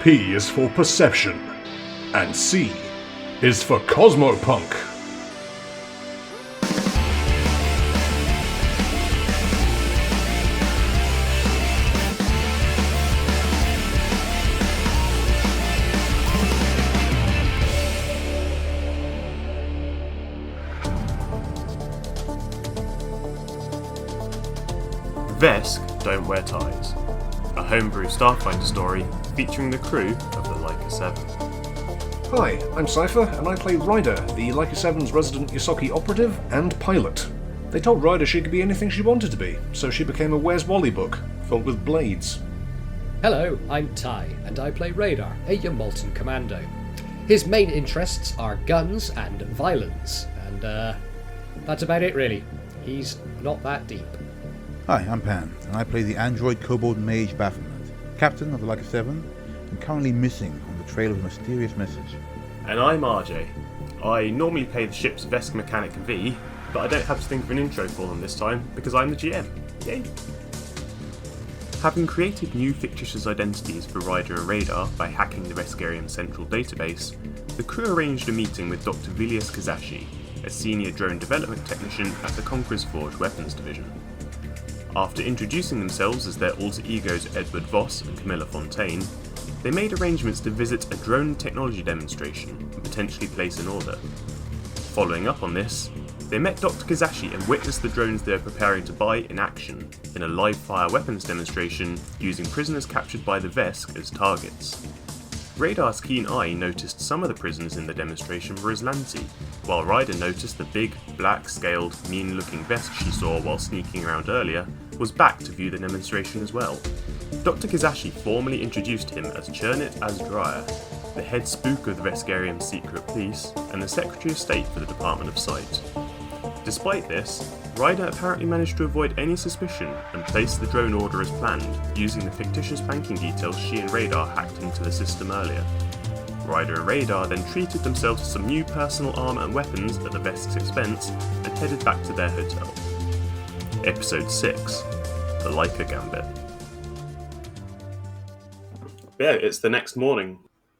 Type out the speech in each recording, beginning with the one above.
P is for perception, and C is for Cosmopunk. Vesk don't wear ties. A homebrew Starfinder story featuring the crew of the Laika 7. Hi, I'm Cypher, and I play Ryder, the Laika 7's resident Yosaki operative and pilot. They told Ryder she could be anything she wanted to be, so she became a Where's Wally book, filled with blades. Hello, I'm Ty, and I play Radar, a Yamultan commando. His main interests are guns and violence, and that's about it really. He's not that deep. Hi, I'm Pan, and I play the android kobold mage Baphomet, captain of the Laika 7, and currently missing on the trail of a mysterious message. And I'm RJ. I normally play the ship's Vesk mechanic V, but I don't have to think of an intro for them this time because I'm the GM. Yay! Having created new fictitious identities for Ryder and Radar by hacking the Veskarium central database, the crew arranged a meeting with Dr Kizashi, a senior drone development technician at the Conqueror's Forge Weapons Division. After introducing themselves as their alter egos Edward Voss and Camilla Fontaine, they made arrangements to visit a drone technology demonstration and potentially place an order. Following up on this, they met Dr Kizashi and witnessed the drones they were preparing to buy in action in a live-fire weapons demonstration using prisoners captured by the Vesk as targets. Radar's keen eye noticed some of the prisoners in the demonstration were Azlanti, while Ryder noticed the big, black-scaled, mean-looking Vesk she saw while sneaking around earlier was back to view the demonstration as well. Dr Kizashi formally introduced him as Chernet Azdriah, the head spook of the Veskarium secret police and the Secretary of State for the Department of Sight. Despite this, Ryder apparently managed to avoid any suspicion and placed the drone order as planned, using the fictitious banking details she and Radar hacked into the system earlier. Ryder and Radar then treated themselves to some new personal armour and weapons at the Vesk's expense and headed back to their hotel. Episode 6, The Laika Gambit. Yeah, it's the next morning.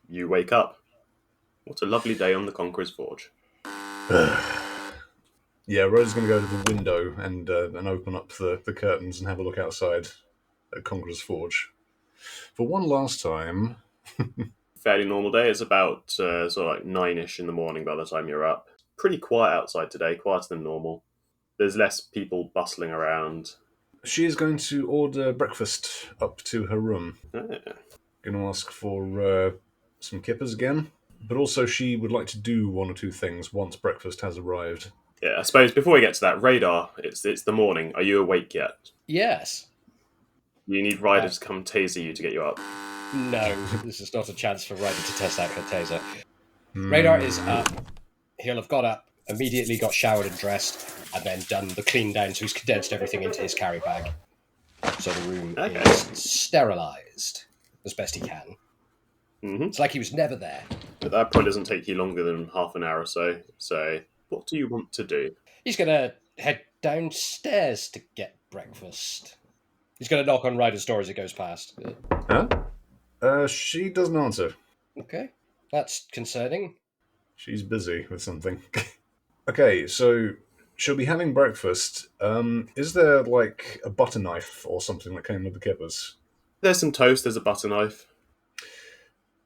You wake up. What a lovely day on the Conqueror's Forge. Yeah, Ryder's going to go to the window and open up the curtains and have a look outside at Conqueror's Forge. For one last time... Fairly normal day. It's about sort of like 9ish in the morning by the time you're up. Pretty quiet outside today, quieter than normal. There's less people bustling around. She is going to order breakfast up to her room. Going to ask for some kippers again. But also she would like to do one or two things once breakfast has arrived. Yeah, I suppose before we get to that, Radar, it's the morning. Are you awake yet? Yes. You need Ryder to come taser you to get you up. No, this is not a chance for Ryder to test out her taser. Radar is up. He'll have got up, immediately got showered and dressed, and then done the clean down, so he's condensed everything into his carry bag. So the room is sterilised as best he can. Mm-hmm. It's like he was never there. But that probably doesn't take you longer than half an hour or so. So, what do you want to do? He's going to head downstairs to get breakfast. He's going to knock on Ryder's door as he goes past. Huh? She doesn't answer. Okay, that's concerning. She's busy with something. Okay, so she'll be having breakfast. Is there, like, a butter knife or something that came with the kippers? There's some toast, there's a butter knife.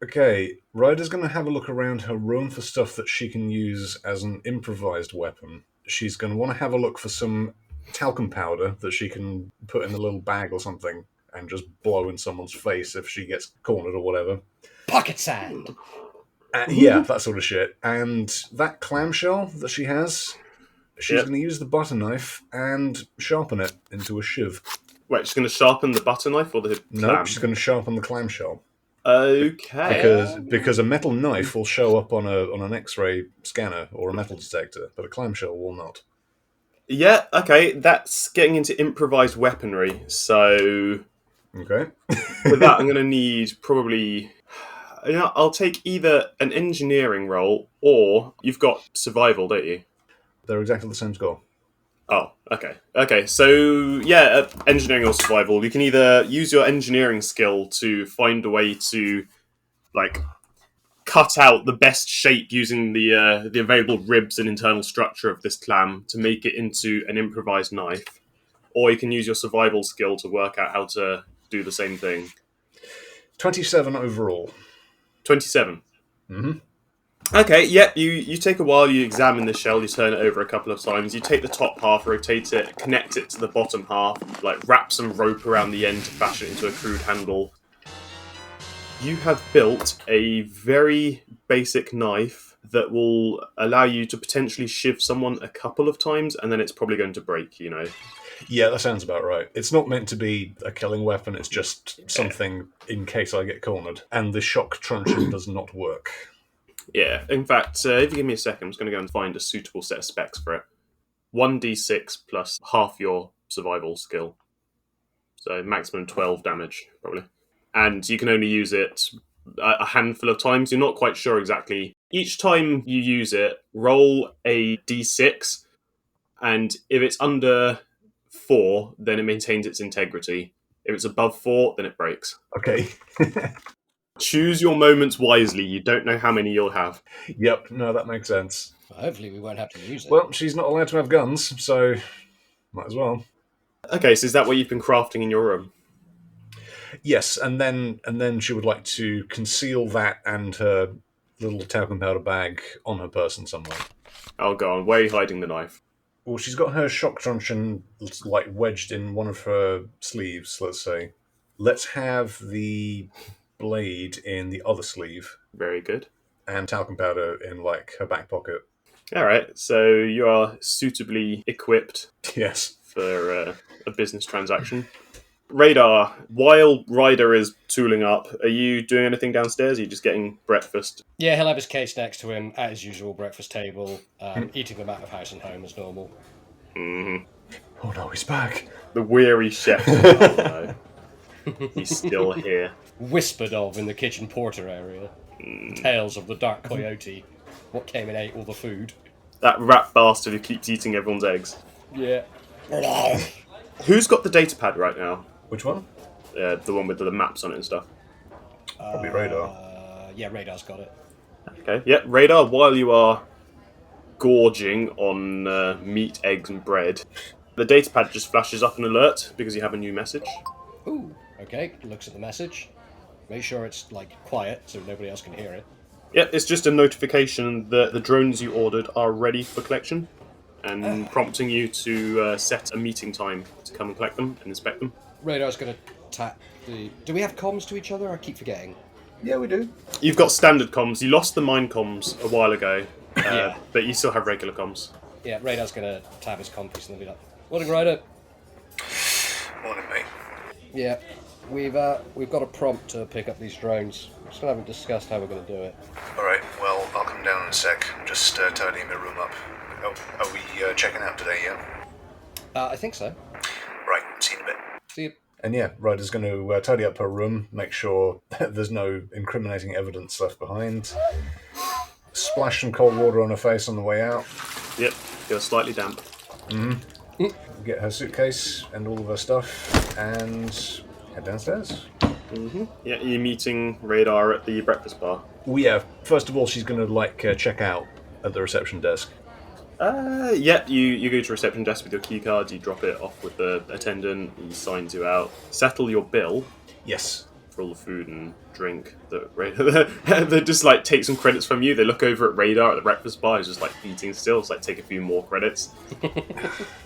Okay, Ryder's going to have a look around her room for stuff that she can use as an improvised weapon. She's going to want to have a look for some talcum powder that she can put in a little bag or something and just blow in someone's face if she gets cornered or whatever. Pocket sand! Yeah, that sort of shit. And that clamshell that she has, she's going to use the butter knife and sharpen it into a shiv. Wait, she's going to sharpen the butter knife or the clam? No, she's going to sharpen the clamshell. Okay. Because a metal knife will show up on an X-ray scanner or a metal detector, but a clamshell will not. Yeah, okay, that's getting into improvised weaponry, so... Okay. With that, I'm going to need probably... I'll take either an engineering role, or you've got survival, don't you? They're exactly the same score. Oh, okay. Okay, so, yeah, engineering or survival. You can either use your engineering skill to find a way to like cut out the best shape using the available ribs and internal structure of this clam to make it into an improvised knife, or you can use your survival skill to work out how to do the same thing. 27 overall. 27. Mm-hmm. Okay, yep, you take a while, you examine the shell, you turn it over a couple of times, you take the top half, rotate it, connect it to the bottom half, like wrap some rope around the end to fashion it into a crude handle. You have built a very basic knife that will allow you to potentially shiv someone a couple of times, and then it's probably going to break, you know. Yeah, that sounds about right. It's not meant to be a killing weapon, it's just something in case I get cornered. And the shock truncheon does not work. Yeah, in fact, if you give me a second, I'm just going to go and find a suitable set of specs for it. 1d6 plus half your survival skill. So maximum 12 damage, probably. And you can only use it a handful of times. You're not quite sure exactly. Each time you use it, roll a d6, and if it's under 4, then it maintains its integrity. If it's above 4, then it breaks. Okay. Choose your moments wisely. You don't know how many you'll have. Yep, no, that makes sense. Well, hopefully we won't have to use it. Well, she's not allowed to have guns, so might as well. Okay, so is that what you've been crafting in your room? Yes, and then she would like to conceal that and her little talcum powder bag on her person somewhere. Oh, go on. Where are you hiding the knife? Well, she's got her shock truncheon like wedged in one of her sleeves, let's say. Let's have the blade in the other sleeve. Very good. And talcum powder in like her back pocket. Alright, so you are suitably equipped Yes. for a business transaction. Radar, while Ryder is tooling up, are you doing anything downstairs? Are you just getting breakfast? Yeah, he'll have his case next to him at his usual breakfast table, eating them out of house and home as normal. Mm-hmm. Oh no, he's back. The weary chef. Oh, no. He's still here. Whispered of in the kitchen porter area. Tales of the dark coyote. What came and ate all the food. That rat bastard who keeps eating everyone's eggs. Yeah. Who's got the data pad right now? Which one? The one with the maps on it and stuff. Probably Radar. Yeah, Radar's got it. Okay. Yeah, Radar, while you are gorging on meat, eggs and bread, the datapad just flashes up an alert because you have a new message. Ooh, okay. Looks at the message. Make sure it's, like, quiet so nobody else can hear it. Yeah, it's just a notification that the drones you ordered are ready for collection and prompting you to set a meeting time to come and collect them and inspect them. Radar's going to tap the... Do we have comms to each other? I keep forgetting. Yeah, we do. You've got standard comms. You lost the mine comms a while ago, Yeah. but you still have regular comms. Yeah, Radar's going to tap his comm piece and they'll be like, "Morning, Ryder." Morning, mate. Yeah, we've got a prompt to pick up these drones. We still haven't discussed how we're going to do it. Alright, well, I'll come down in a sec. I'm just tidying my room up. Oh, are we checking out today, yeah? I think so. Right, see you in a bit. See you. And yeah, Ryder's going to tidy up her room, make sure that there's no incriminating evidence left behind. Splash some cold water on her face on the way out. Yep, feels slightly damp. Get her suitcase and all of her stuff, and head downstairs. Yeah, you're meeting Radar at the breakfast bar. Well, yeah, first of all, she's going to check out at the reception desk. Yeah, you go to reception desk with your key card, you drop it off with the attendant, he signs you out. Settle your bill Yes. for all the food and drink that Radar... They just, take some credits from you. They look over at Radar at the breakfast bar, he's just, eating still. It's take a few more credits.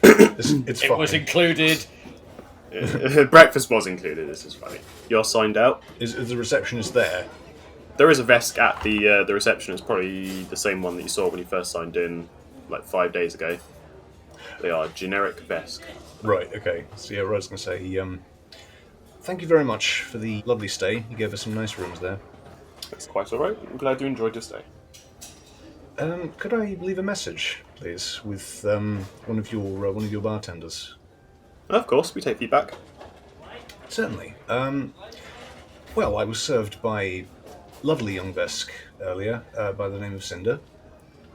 It's It fine. was included. Breakfast was included, this is funny. You're signed out. Is the receptionist there? There is a Vesk at the reception. It's probably the same one that you saw when you first signed in, 5 days ago. They are generic Vesk. Right, okay. So yeah, Ryder's going to say, thank you very much for the lovely stay. You gave us some nice rooms there. That's quite alright. I'm glad you enjoyed your stay. Could I leave a message, please, with one of your bartenders? Of course, we take feedback. Certainly. Well, I was served by lovely young Vesk earlier, by the name of Cinder,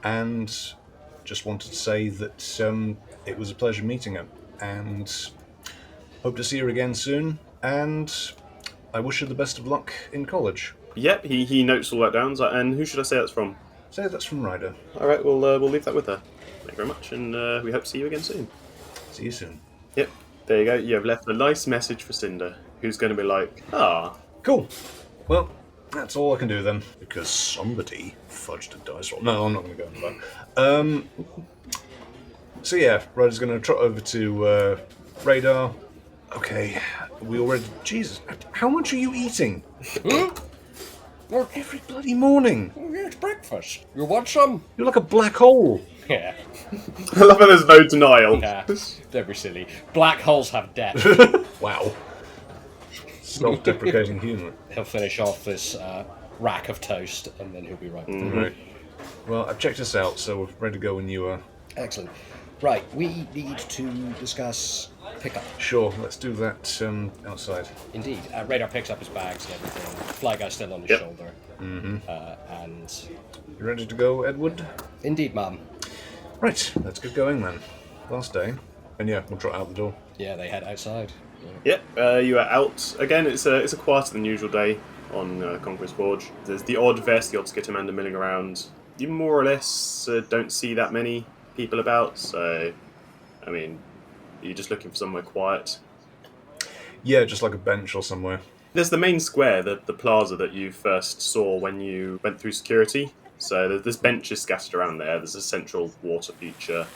and just wanted to say that it was a pleasure meeting her, and hope to see her again soon, and I wish her the best of luck in college. Yep, he notes all that down. And who should I say that's from? Say that's from Ryder. All right, we'll leave that with her. Thank you very much, and we hope to see you again soon. See you soon. Yep, there you go. You have left a nice message for Cinder, who's going to be like, Cool. Well, that's all I can do then, because somebody fudged a dice roll. No, I'm not going to go into that. So yeah, Ryder's going to trot over to Radar. Okay, we already... Jesus, how much are you eating? Every bloody morning. Oh, yeah, it's breakfast. You want some? You're like a black hole. Yeah. I love how there's no denial. Nah, don't be silly. Black holes have depth. Wow. Self-deprecating humour. He'll finish off this rack of toast, and then he'll be right with Right. Well, I've checked us out, so we're ready to go when you are. Excellent. Right, we need to discuss pickup. Sure, let's do that outside. Indeed. Radar picks up his bags and everything. Fly guy's still on his shoulder. Mm-hmm. And... You ready to go, Edward? Indeed, ma'am. Right, let's get going then. Last day. And yeah, we'll trot out the door. Yeah, they head outside. Yep, you are out. Again, it's a quieter than usual day on Conqueror's Forge. There's the odd Vesk, the odd Skittermander milling around. You more or less don't see that many people about, so, I mean, you're just looking for somewhere quiet. Yeah, just like a bench or somewhere. There's the main square, the plaza that you first saw when you went through security. So there's benches scattered around there. There's a central water feature.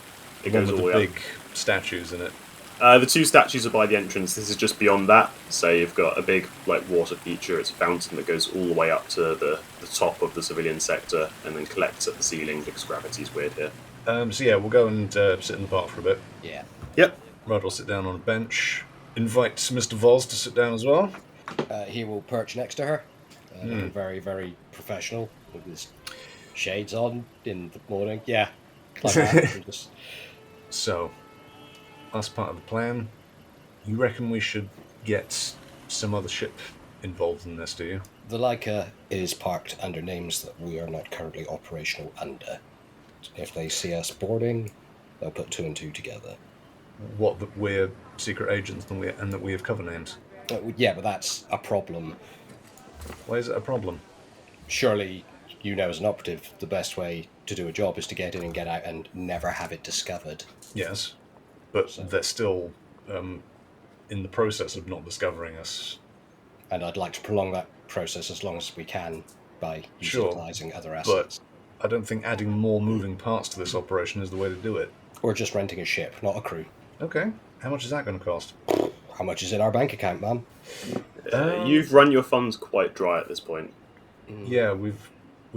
It goes all the way up. big statues in it. The two statues are by the entrance. This is just beyond that. So you've got a big water feature. It's a fountain that goes all the way up to the top of the civilian sector and then collects at the ceiling because gravity's weird here. So yeah, we'll go and sit in the park for a bit. Yeah. Yep. Ryder will sit down on a bench. Invite Mr. Voss to sit down as well. He will perch next to her. Looking very, very professional with his shades on in the morning. Yeah. Like that. So, last part of the plan. You reckon we should get some other ship involved in this, do you? The Laika is parked under names that we are not currently operational under. If they see us boarding, they'll put two and two together. What, that we're secret agents and that we have cover names? Yeah, but that's a problem. Why is it a problem? Surely, you know as an operative, the best way to do a job is to get in and get out and never have it discovered. Yes, but they're still in the process of not discovering us. And I'd like to prolong that process as long as we can by utilising other assets. But I don't think adding more moving parts to this operation is the way to do it. Or just renting a ship, not a crew. Okay, how much is that going to cost? How much is in our bank account, ma'am? You've run your funds quite dry at this point. Yeah, we've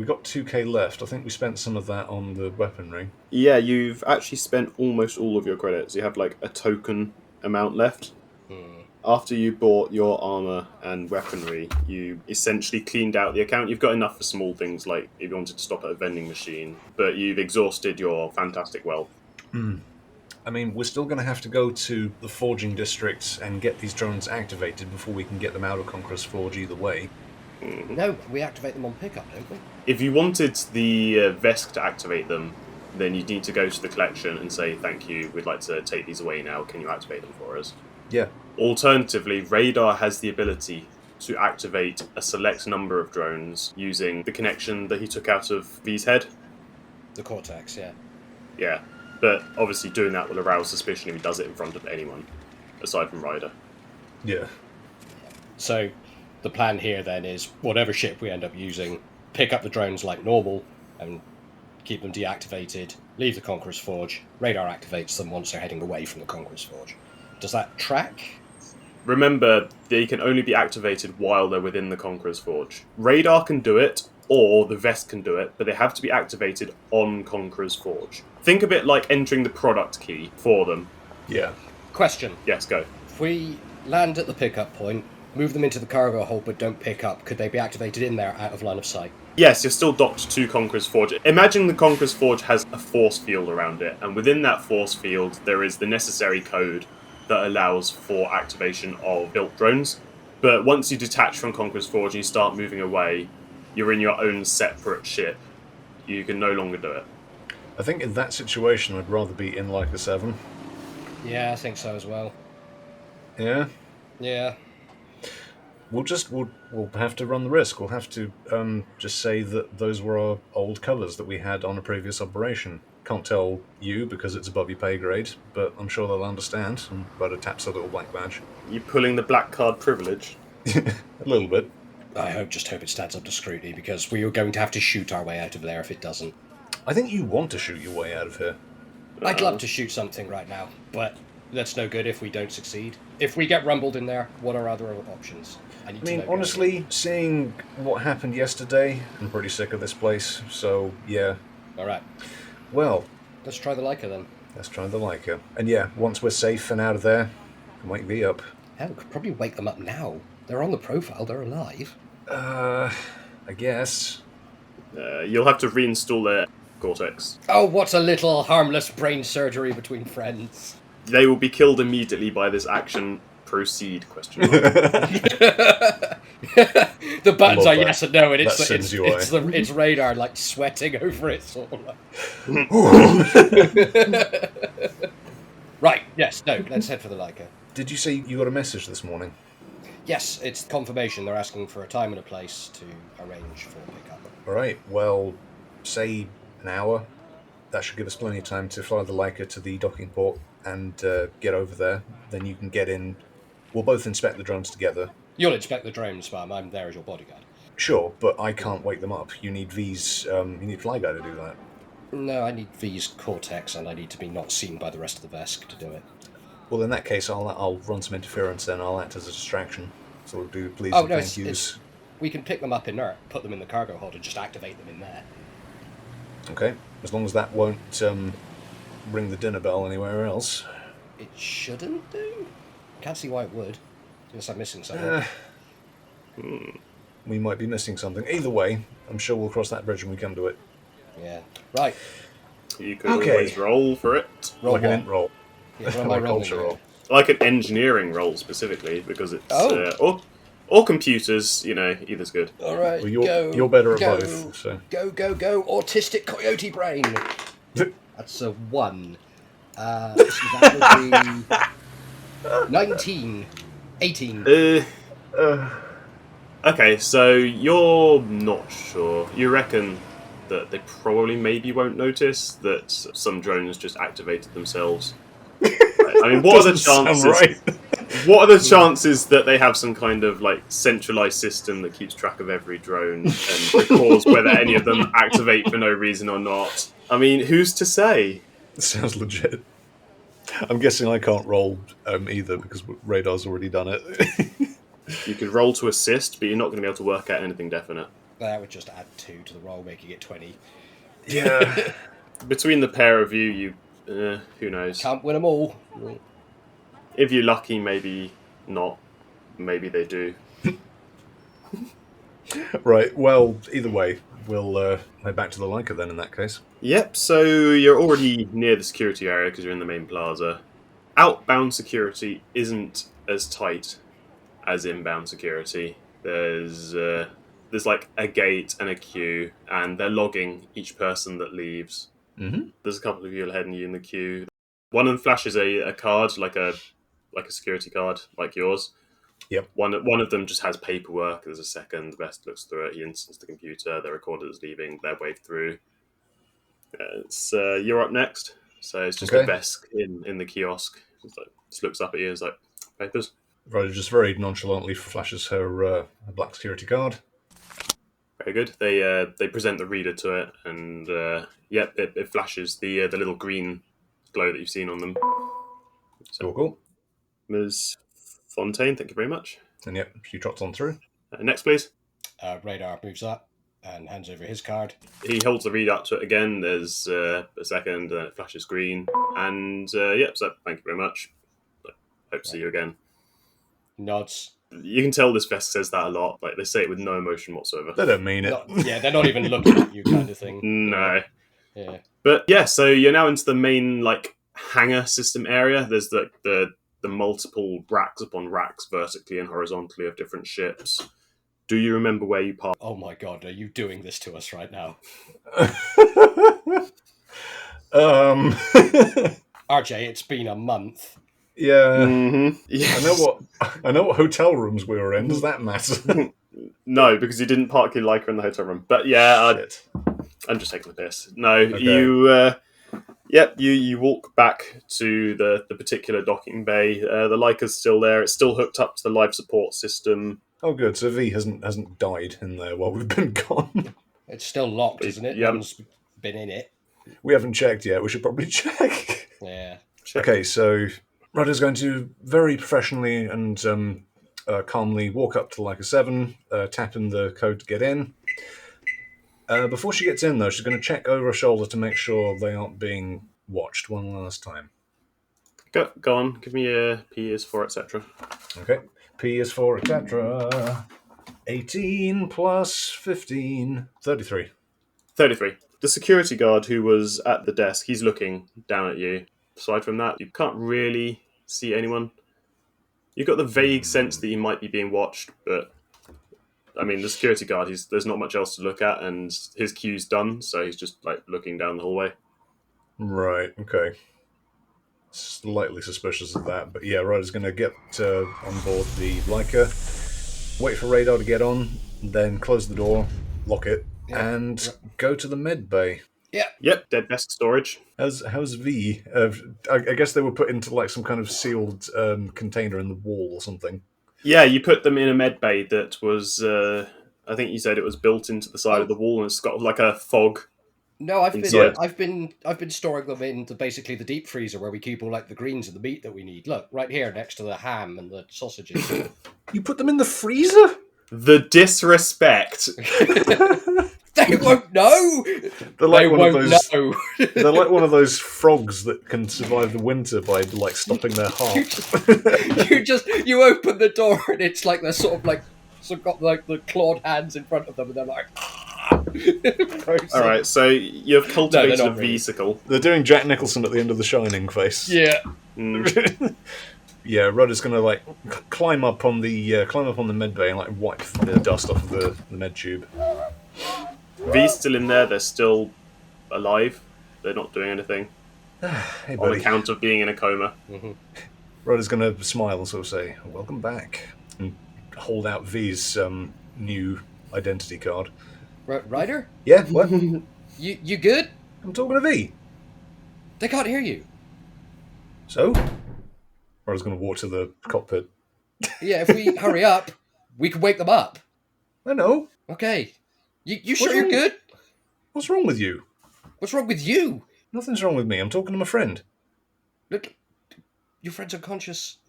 got 2k left. I think we spent some of that on the weaponry. Yeah, you've actually spent almost all of your credits. You have like a token amount left. After you bought your armour and weaponry, you essentially cleaned out the account. You've got enough for small things like if you wanted to stop at a vending machine, but you've exhausted your fantastic wealth. I mean, we're still going to have to go to the forging district and get these drones activated before we can get them out of Conqueror's Forge either way. No, we activate them on pickup, don't we? If you wanted the Vesk to activate them, then you'd need to go to the collection and say, thank you, we'd like to take these away now, can you activate them for us? Yeah. Alternatively, Radar has the ability to activate a select number of drones using the connection that he took out of V's head. The Cortex, yeah. Yeah, but obviously doing that will arouse suspicion if he does it in front of anyone, aside from Ryder. Yeah. So the plan here then is whatever ship we end up using, pick up the drones like normal and keep them deactivated, leave the Conqueror's Forge, Radar activates them once they're heading away from the Conqueror's Forge. Does that track? Remember, they can only be activated while they're within the Conqueror's Forge. Radar can do it, or the Vesk can do it, but they have to be activated on Conqueror's Forge. Think of it like entering the product key for them. Yeah. Question. Yes, go. If we land at the pickup point, move them into the cargo hold but don't pick up, could they be activated in there out of line of sight? Yes, you're still docked to Conqueror's Forge. Imagine the Conqueror's Forge has a force field around it, and within that force field there is the necessary code that allows for activation of built drones. But once you detach from Conqueror's Forge and you start moving away, you're in your own separate ship. You can no longer do it. I think in that situation I'd rather be in Laika 7. Yeah, I think so as well. Yeah? Yeah. We'll have to run the risk. We'll have to just say that those were our old colours that we had on a previous operation. Can't tell you because it's above your pay grade, but I'm sure they'll understand. And Ryder taps a little black badge. You pulling the black card privilege? A little bit. I just hope it stands up to scrutiny, because we are going to have to shoot our way out of there if it doesn't. I think you want to shoot your way out of here. I'd love to shoot something right now, but that's no good if we don't succeed. If we get rumbled in there, what are other options? I mean, honestly, seeing what happened yesterday, I'm pretty sick of this place, so yeah. Alright. Well, let's try the Laika then. Let's try the Laika. And yeah, once we're safe and out of there, wake V up. Hell, we could probably wake them up now. They're on the profile, they're alive. I guess. You'll have to reinstall their cortex. Oh, what's a little harmless brain surgery between friends? They will be killed immediately by this action. Proceed, question mark. The buttons are yes and no, and it's radar like sweating over it, sort of like. Right, yes, no, let's head for the Laika. Did you say you got a message this morning? Yes, it's confirmation. They're asking for a time and a place to arrange for pickup. Alright, well, say an hour. That should give us plenty of time to fly the Laika to the docking port and get over there. Then you can get in. We'll both inspect the drones together. You'll inspect the drones, Spam. I'm there as your bodyguard. Sure, but I can't wake them up. You need V's. You need Flyguy to do that. No, I need V's cortex, and I need to be not seen by the rest of the Vesk to do it. Well, in that case, I'll run some interference and I'll act as a distraction. So we'll do please and thank yous. We can pick them up inert, put them in the cargo hold, and just activate them in there. Okay, as long as that won't ring the dinner bell anywhere else. It shouldn't do? Can't see why it would. Unless I'm missing something. We might be missing something. Either way, I'm sure we'll cross that bridge when we come to it. Yeah. Right. You could always roll for it. Like an int roll. Yeah, what am I rolling? Roll. Like an engineering roll specifically, because it's... or computers, either's good. All right, well, you're better at both. So. Go, autistic coyote brain. That's a 1. So that would be 19. 18. Okay, so you're not sure. You reckon that they probably maybe won't notice that some drones just activated themselves. I mean, what are the chances? Right. What are the chances that they have some kind of centralized system that keeps track of every drone and records whether any of them activate for no reason or not? I mean, who's to say? Sounds legit. I'm guessing I can't roll either because Radar's already done it. You could roll to assist, but you're not going to be able to work out anything definite. That would just add 2 to the roll, making it 20. Yeah. Between the pair of you, who knows? Can't win them all. If you're lucky, maybe not. Maybe they do. Right, well, either way, we'll head back to the Laika then in that case. Yep, so you're already near the security area because you're in the main plaza. Outbound security isn't as tight as inbound security. There's like a gate and a queue, and they're logging each person that leaves. Mm-hmm. There's a couple of you ahead of you in the queue. One of them flashes a card, like a security card, like yours. Yep. One of them just has paperwork. There's a second. The best looks through it. He instants the computer. They're recorded as leaving. They're waved through. You're up next. So it's just a Vesk in the kiosk. Just looks up at you. It's like, papers. Ryder just very nonchalantly flashes her black security card. Very good. They present the reader to it, and it flashes the little green glow that you've seen on them. So, Cool. Ms. Fontaine, thank you very much. And yep, she trots on through. Next, please. Radar moves up and hands over his card. He holds the reader up to it again. There's a second, and then it flashes green. And so thank you very much. Hope to see you again. Nods. You can tell this Vesk says that a lot. Like, they say it with no emotion whatsoever. They don't mean it. They're not even looking at you, kind of thing. No. Yeah. But yeah, so you're now into the main hangar system area. There's the multiple racks upon racks vertically and horizontally of different ships. Do you remember where you parked? Oh my god, are you doing this to us right now? RJ, it's been a month. Yeah. Mm-hmm. Yes. I know what hotel rooms we were in. Does that matter? No, because you didn't park your Laika in the hotel room. But yeah, Shit. I'm just taking the piss. No, Okay. you walk back to the particular docking bay. The Laika's still there. It's still hooked up to the life support system. Oh, good. So V hasn't died in there while we've been gone. It's still locked, isn't it? Yeah. No one's been in it. We haven't checked yet. We should probably check. Yeah. Okay, so Ryder's going to very professionally and calmly walk up to Laika 7, tap in the code to get in. Before she gets in, though, she's going to check over her shoulder to make sure they aren't being watched one last time. Go on. Give me a P is for etc. Okay. P is for etc. 18 plus 15. 33. 33. The security guard who was at the desk, he's looking down at you. Aside from that, you can't really see anyone. You've got the vague sense that you might be being watched, but I mean, the security guard, there's not much else to look at, and his queue's done, so he's just like looking down the hallway. Right, okay. Slightly suspicious of that, but yeah, Ryder's going to get on board the Laika, wait for radar to get on, then close the door, lock it, and go to the med bay. Yeah. Yep, dead desk storage. How's V? I guess they were put into like some kind of sealed container in the wall or something. Yeah, you put them in a med bay that was, I think you said it was built into the side of the wall, and it's got like a fog. No, I've inside. been storing them into basically the deep freezer where we keep all like the greens and the meat that we need. Look, right here next to the ham and the sausages. You put them in the freezer? The disrespect. They won't know. They're like They one of won't those. know. They're like one of those frogs that can survive the winter by like stopping their heart. You open the door and it's like they're sort of like got like the clawed hands in front of them and they're like. All right, so you've cultivated a really. vesicle. They're doing Jack Nicholson at the end of The Shining face. Yeah. Yeah, Rudder's gonna like climb up on the med bay and like wipe the dust off of the med tube. V's still in there. They're still alive. They're not doing anything Hey, on buddy. account of being in a coma. Mm-hmm. Rudder's gonna smile and sort of say, "Welcome back," and hold out V's new identity card. Ryder? Yeah, what? You good? I'm talking to V. They can't hear you. So, Rudder's gonna walk to the cockpit. Yeah, if we hurry up, we can wake them up. I know. Okay. You sure What's you're wrong? good? What's wrong with you? What's wrong with you? Nothing's wrong with me. I'm talking to my friend. Look, your friend's unconscious.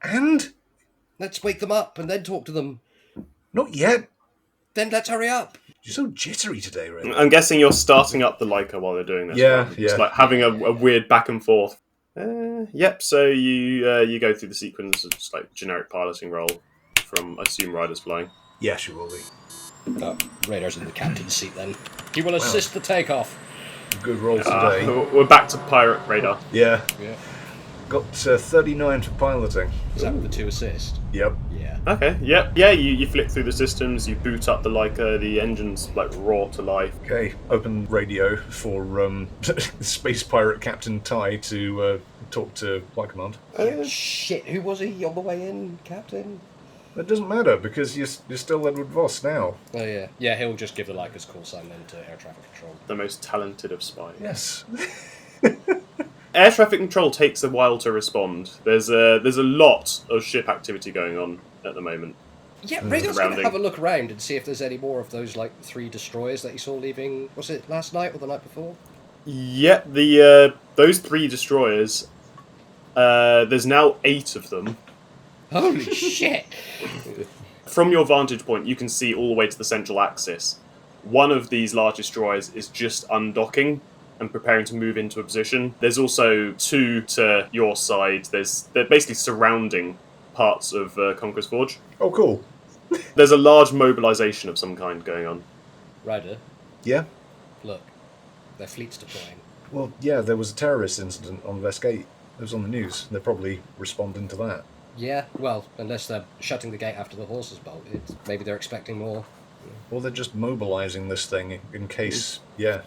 And Let's wake them up and then talk to them. not yet. Then let's hurry up. You're so jittery today, Ray. I'm guessing you're starting up the Laika while they're doing this. Yeah, right? yeah. It's like having a weird back and forth. Yep. So you go through the sequence of just like generic piloting role from, I assume, Ryder's flying. Yes, you will be. Oh, Radar's in the captain's seat then. He will assist the takeoff. Good roll today. We're back to pirate radar. Yeah. Yeah. Got 39 for piloting. Is that with the 2 assists? Yep. Yeah. Okay. Yep. Yeah. You flick through the systems. You boot up the Laika. The engine's like raw to life. Okay. Open radio for Space Pirate Captain Ty to talk to Flight Command. Yeah, shit, who was he on the way in, Captain? It doesn't matter because you're still Edward Voss now. Oh, yeah. Yeah, he'll just give the Laika's call sign then to air traffic control. The most talented of spies. Yes. Air traffic control takes a while to respond. There's a lot of ship activity going on at the moment. Yeah, Radar's going to Surrounding. have a look around and see if there's any more of those, like, 3 destroyers that he saw leaving, was it last night or the night before? Yeah, those 3 destroyers. There's now 8 of them. Holy shit! From your vantage point, you can see all the way to the central axis. One of these large destroyers is just undocking and preparing to move into a position. There's also 2 to your side. They're basically surrounding parts of Conqueror's Forge. Oh, cool. There's a large mobilization of some kind going on. Ryder, Yeah. look. Their fleet's deploying. Well, yeah, there was a terrorist incident on Vesk 8. It was on the news. They're probably responding to that. Yeah, well, unless they're shutting the gate after the horses bolted. Maybe they're expecting more. Or they're just mobilizing this thing in case, yeah,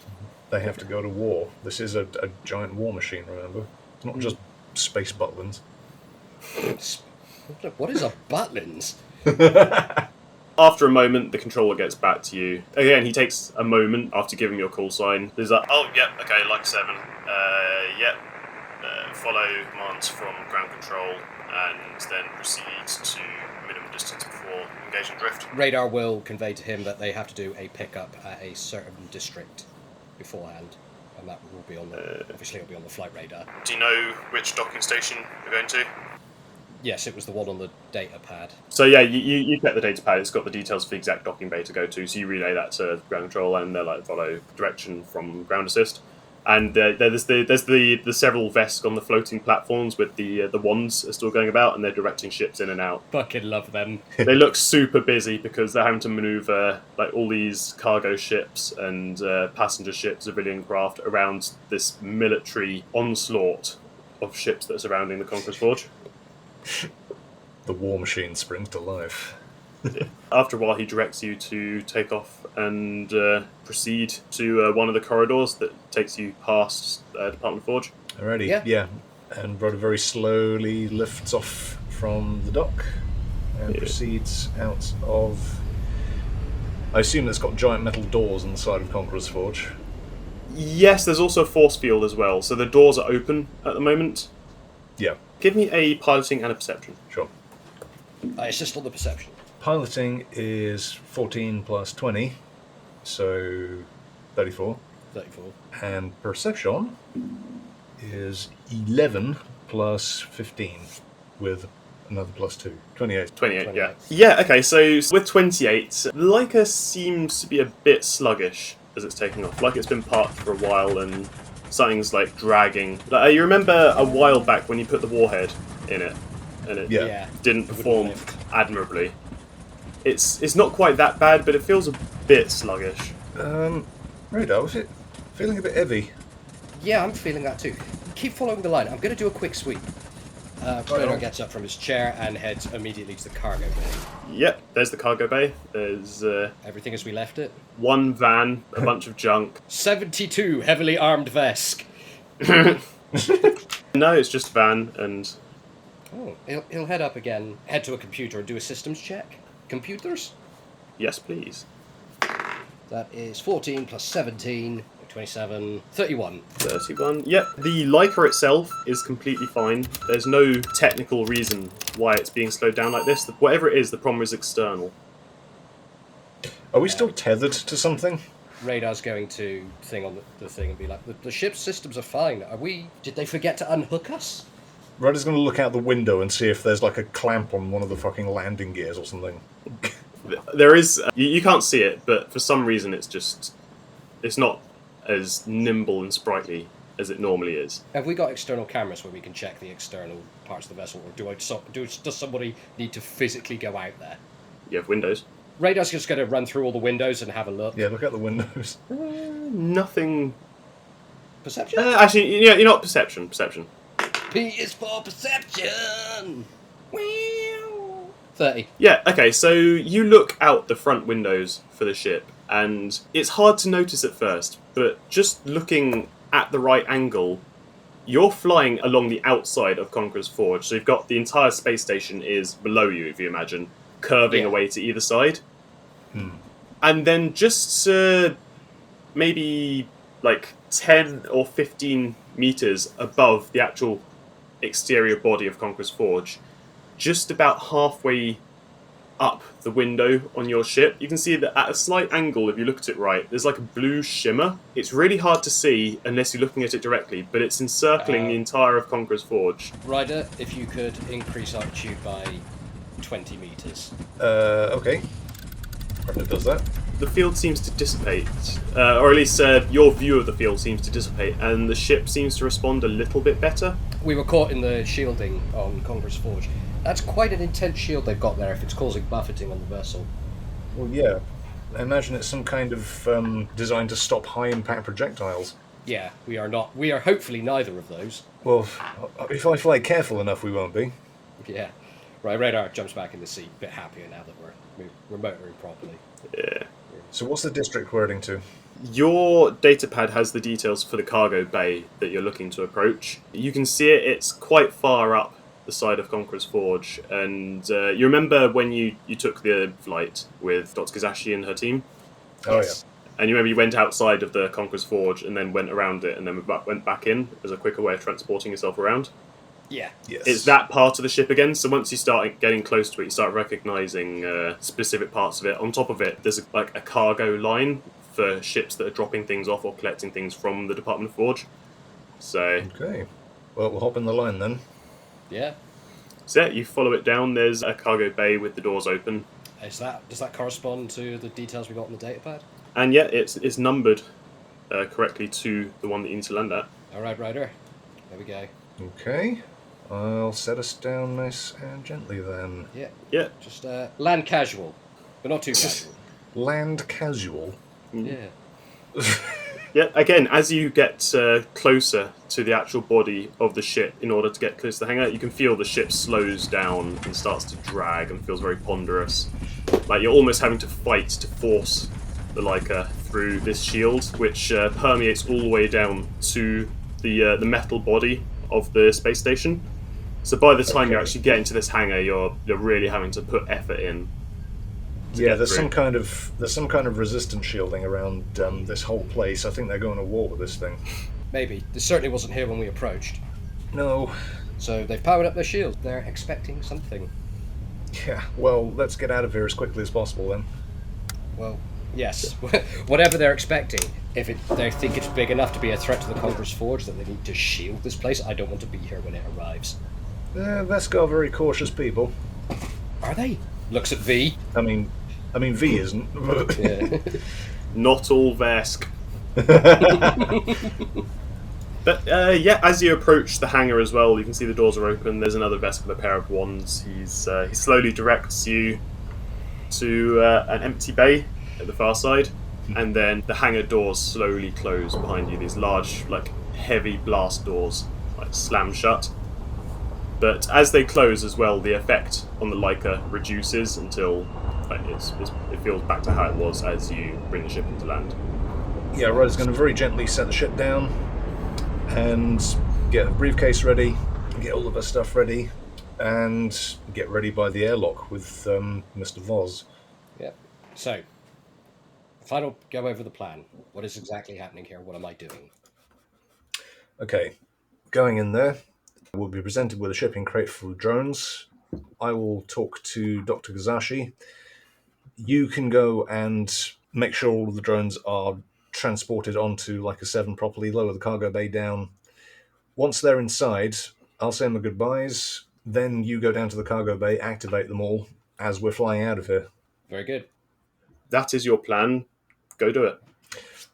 they have to go to war. This is a giant war machine, remember? It's not just space butlins. What is a butlins? After a moment, the controller gets back to you. Again, he takes a moment after giving your call sign. There's like, oh, yep, okay, Laika 7. Yep. Follow commands from ground control and then proceed to minimum distance before engaging drift. Radar will convey to him that they have to do a pickup at a certain district beforehand. And that will be on the, obviously it'll be on the flight radar. Do you know which docking station you're going to? Yes, it was the one on the data pad. So yeah, you get the data pad. It's got the details for the exact docking bay to go to. So you relay that to ground control, and they're like follow direction from ground assist. And there's the several Vesk on the floating platforms with the wands are still going about, and they're directing ships in and out. Fucking love them. They look super busy because they're having to maneuver like all these cargo ships and passenger ships, civilian craft around this military onslaught of ships that are surrounding the Conqueror's Forge. The war machine springs to life. After a while, he directs you to take off and proceed to one of the corridors that takes you past Department Forge. Alrighty, yeah. And Ryder very slowly lifts off from the dock and proceeds out of... I assume it's got giant metal doors on the side of Conqueror's Forge. Yes, there's also a force field as well, so the doors are open at the moment. Yeah. Give me a piloting and a perception. Sure. I assist on the perception. Piloting is 14 plus 20, so 34. 34. And perception is 11 plus 15, with another plus 2. 28. 28, yeah. Yeah, okay, so with 28, Laika seems to be a bit sluggish as it's taking off. Like it's been parked for a while and something's like dragging. Like, you remember a while back when you put the warhead in it and it didn't perform admirably? It's not quite that bad, but it feels a bit sluggish. Radar, was it feeling a bit heavy? Yeah, I'm feeling that too. Keep following the line. I'm going to do a quick sweep. Radar gets up from his chair and heads immediately to the cargo bay. Yep, there's the cargo bay. There's everything as we left it. One van, a bunch of junk. 72 heavily armed Vesk. No, it's just a van and... Oh, he'll head up again, head to a computer and do a systems check. Computers? Yes, please. That is 14 plus 17, 27, 31. 31. Yep, the Laika itself is completely fine. There's no technical reason why it's being slowed down like this. Whatever it is, the problem is external. Are we still tethered to something? Radar's going to thing on the thing and be like, the ship's systems are fine. Did they forget to unhook us? Ryder's going to look out the window and see if there's like a clamp on one of the fucking landing gears or something. There is... you can't see it, but for some reason it's not as nimble and sprightly as it normally is. Have we got external cameras where we can check the external parts of the vessel, or does somebody need to physically go out there? You have windows. Radar's just going to run through all the windows and have a look. Yeah, look out the windows. Nothing... Perception? Actually, yeah, you're not perception. Perception. P is for perception! 30. Yeah, okay, so you look out the front windows for the ship, and it's hard to notice at first, but just looking at the right angle, you're flying along the outside of Conqueror's Forge, so you've got the entire space station is below you, if you imagine, curving away to either side. And then just maybe like 10 or 15 meters above the actual exterior body of Conqueror's Forge, just about halfway up the window on your ship, you can see that at a slight angle, if you look at it right, there's like a blue shimmer. It's really hard to see unless you're looking at it directly, but it's encircling the entire of Conqueror's Forge. Ryder, if you could increase altitude by 20 meters. Okay. Ryder does that. The field seems to dissipate, or at least your view of the field seems to dissipate, and the ship seems to respond a little bit better. We were caught in the shielding on Conqueror's Forge. That's quite an intense shield they've got there if it's causing buffeting on the vessel. Well, yeah. I imagine it's some kind of designed to stop high-impact projectiles. Yeah, we are not. We are hopefully neither of those. Well, if I fly careful enough, we won't be. Yeah. Right, Radar jumps back in the seat, a bit happier now that we're motoring properly. Yeah. So what's the district we're heading to? Your datapad has the details for the cargo bay that you're looking to approach. You can see it, it's quite far up the side of Conqueror's Forge, and you remember when you took the flight with Dr Kizashi and her team? Oh, Yes. And you remember you went outside of the Conqueror's Forge and then went around it and then went back in as a quicker way of transporting yourself around? Yeah. Yes. It's that part of the ship again, so once you start getting close to it, you start recognising specific parts of it. On top of it, there's a cargo line for ships that are dropping things off or collecting things from the Department of Forge. So, Okay. Well, we'll hop in the line then. Yeah. so yeah, you follow it down, there's a cargo bay with the doors open. Does that correspond to the details we got on the datapad? And yeah, it's numbered correctly to the one that you need to land at. All right, Ryder. There we go. Okay. I'll set us down nice and gently then. Yeah. Yeah. Just land casual, but not too casual. Land casual. Yeah. Yeah, again, as you get closer to the actual body of the ship, in order to get close to the hangar, you can feel the ship slows down and starts to drag and feels very ponderous. Like you're almost having to fight to force the Laika through this shield, which permeates all the way down to the metal body of the space station. So by the time you actually get into this hangar, you're really having to put effort in. Yeah, there's some kind of resistance shielding around this whole place. I think they're going to war with this thing. Maybe. This certainly wasn't here when we approached. No. So they've powered up their shield. They're expecting something. Yeah. Well, let's get out of here as quickly as possible then. Well, yes. Whatever they're expecting, if they think it's big enough to be a threat to the Conqueror's Forge that they need to shield this place, I don't want to be here when it arrives. Vesk are very cautious people. Are they? Looks at V. I mean, V isn't. Yeah. Not all Vesk. But yeah, as you approach the hangar as well, you can see the doors are open. There's another Vesk with a pair of wands. He slowly directs you to an empty bay at the far side, and then the hangar doors slowly close behind you. These large, heavy blast doors, slam shut. But as they close as well, the effect on the Laika reduces until it feels back to how it was as you bring the ship into land. Yeah, Ryder's going to very gently set the ship down and get the briefcase ready, get all of her stuff ready, and get ready by the airlock with Mr. Voss. Yeah. So, final go over the plan. What is exactly happening here? What am I doing? Okay, going in there, we'll be presented with a shipping crate full of drones. I will talk to Dr. Kizashi. You can go and make sure all of the drones are transported onto Laika 7 properly, lower the cargo bay down. Once they're inside, I'll say my goodbyes. Then you go down to the cargo bay, activate them all as we're flying out of here. Very good. That is your plan. Go do it.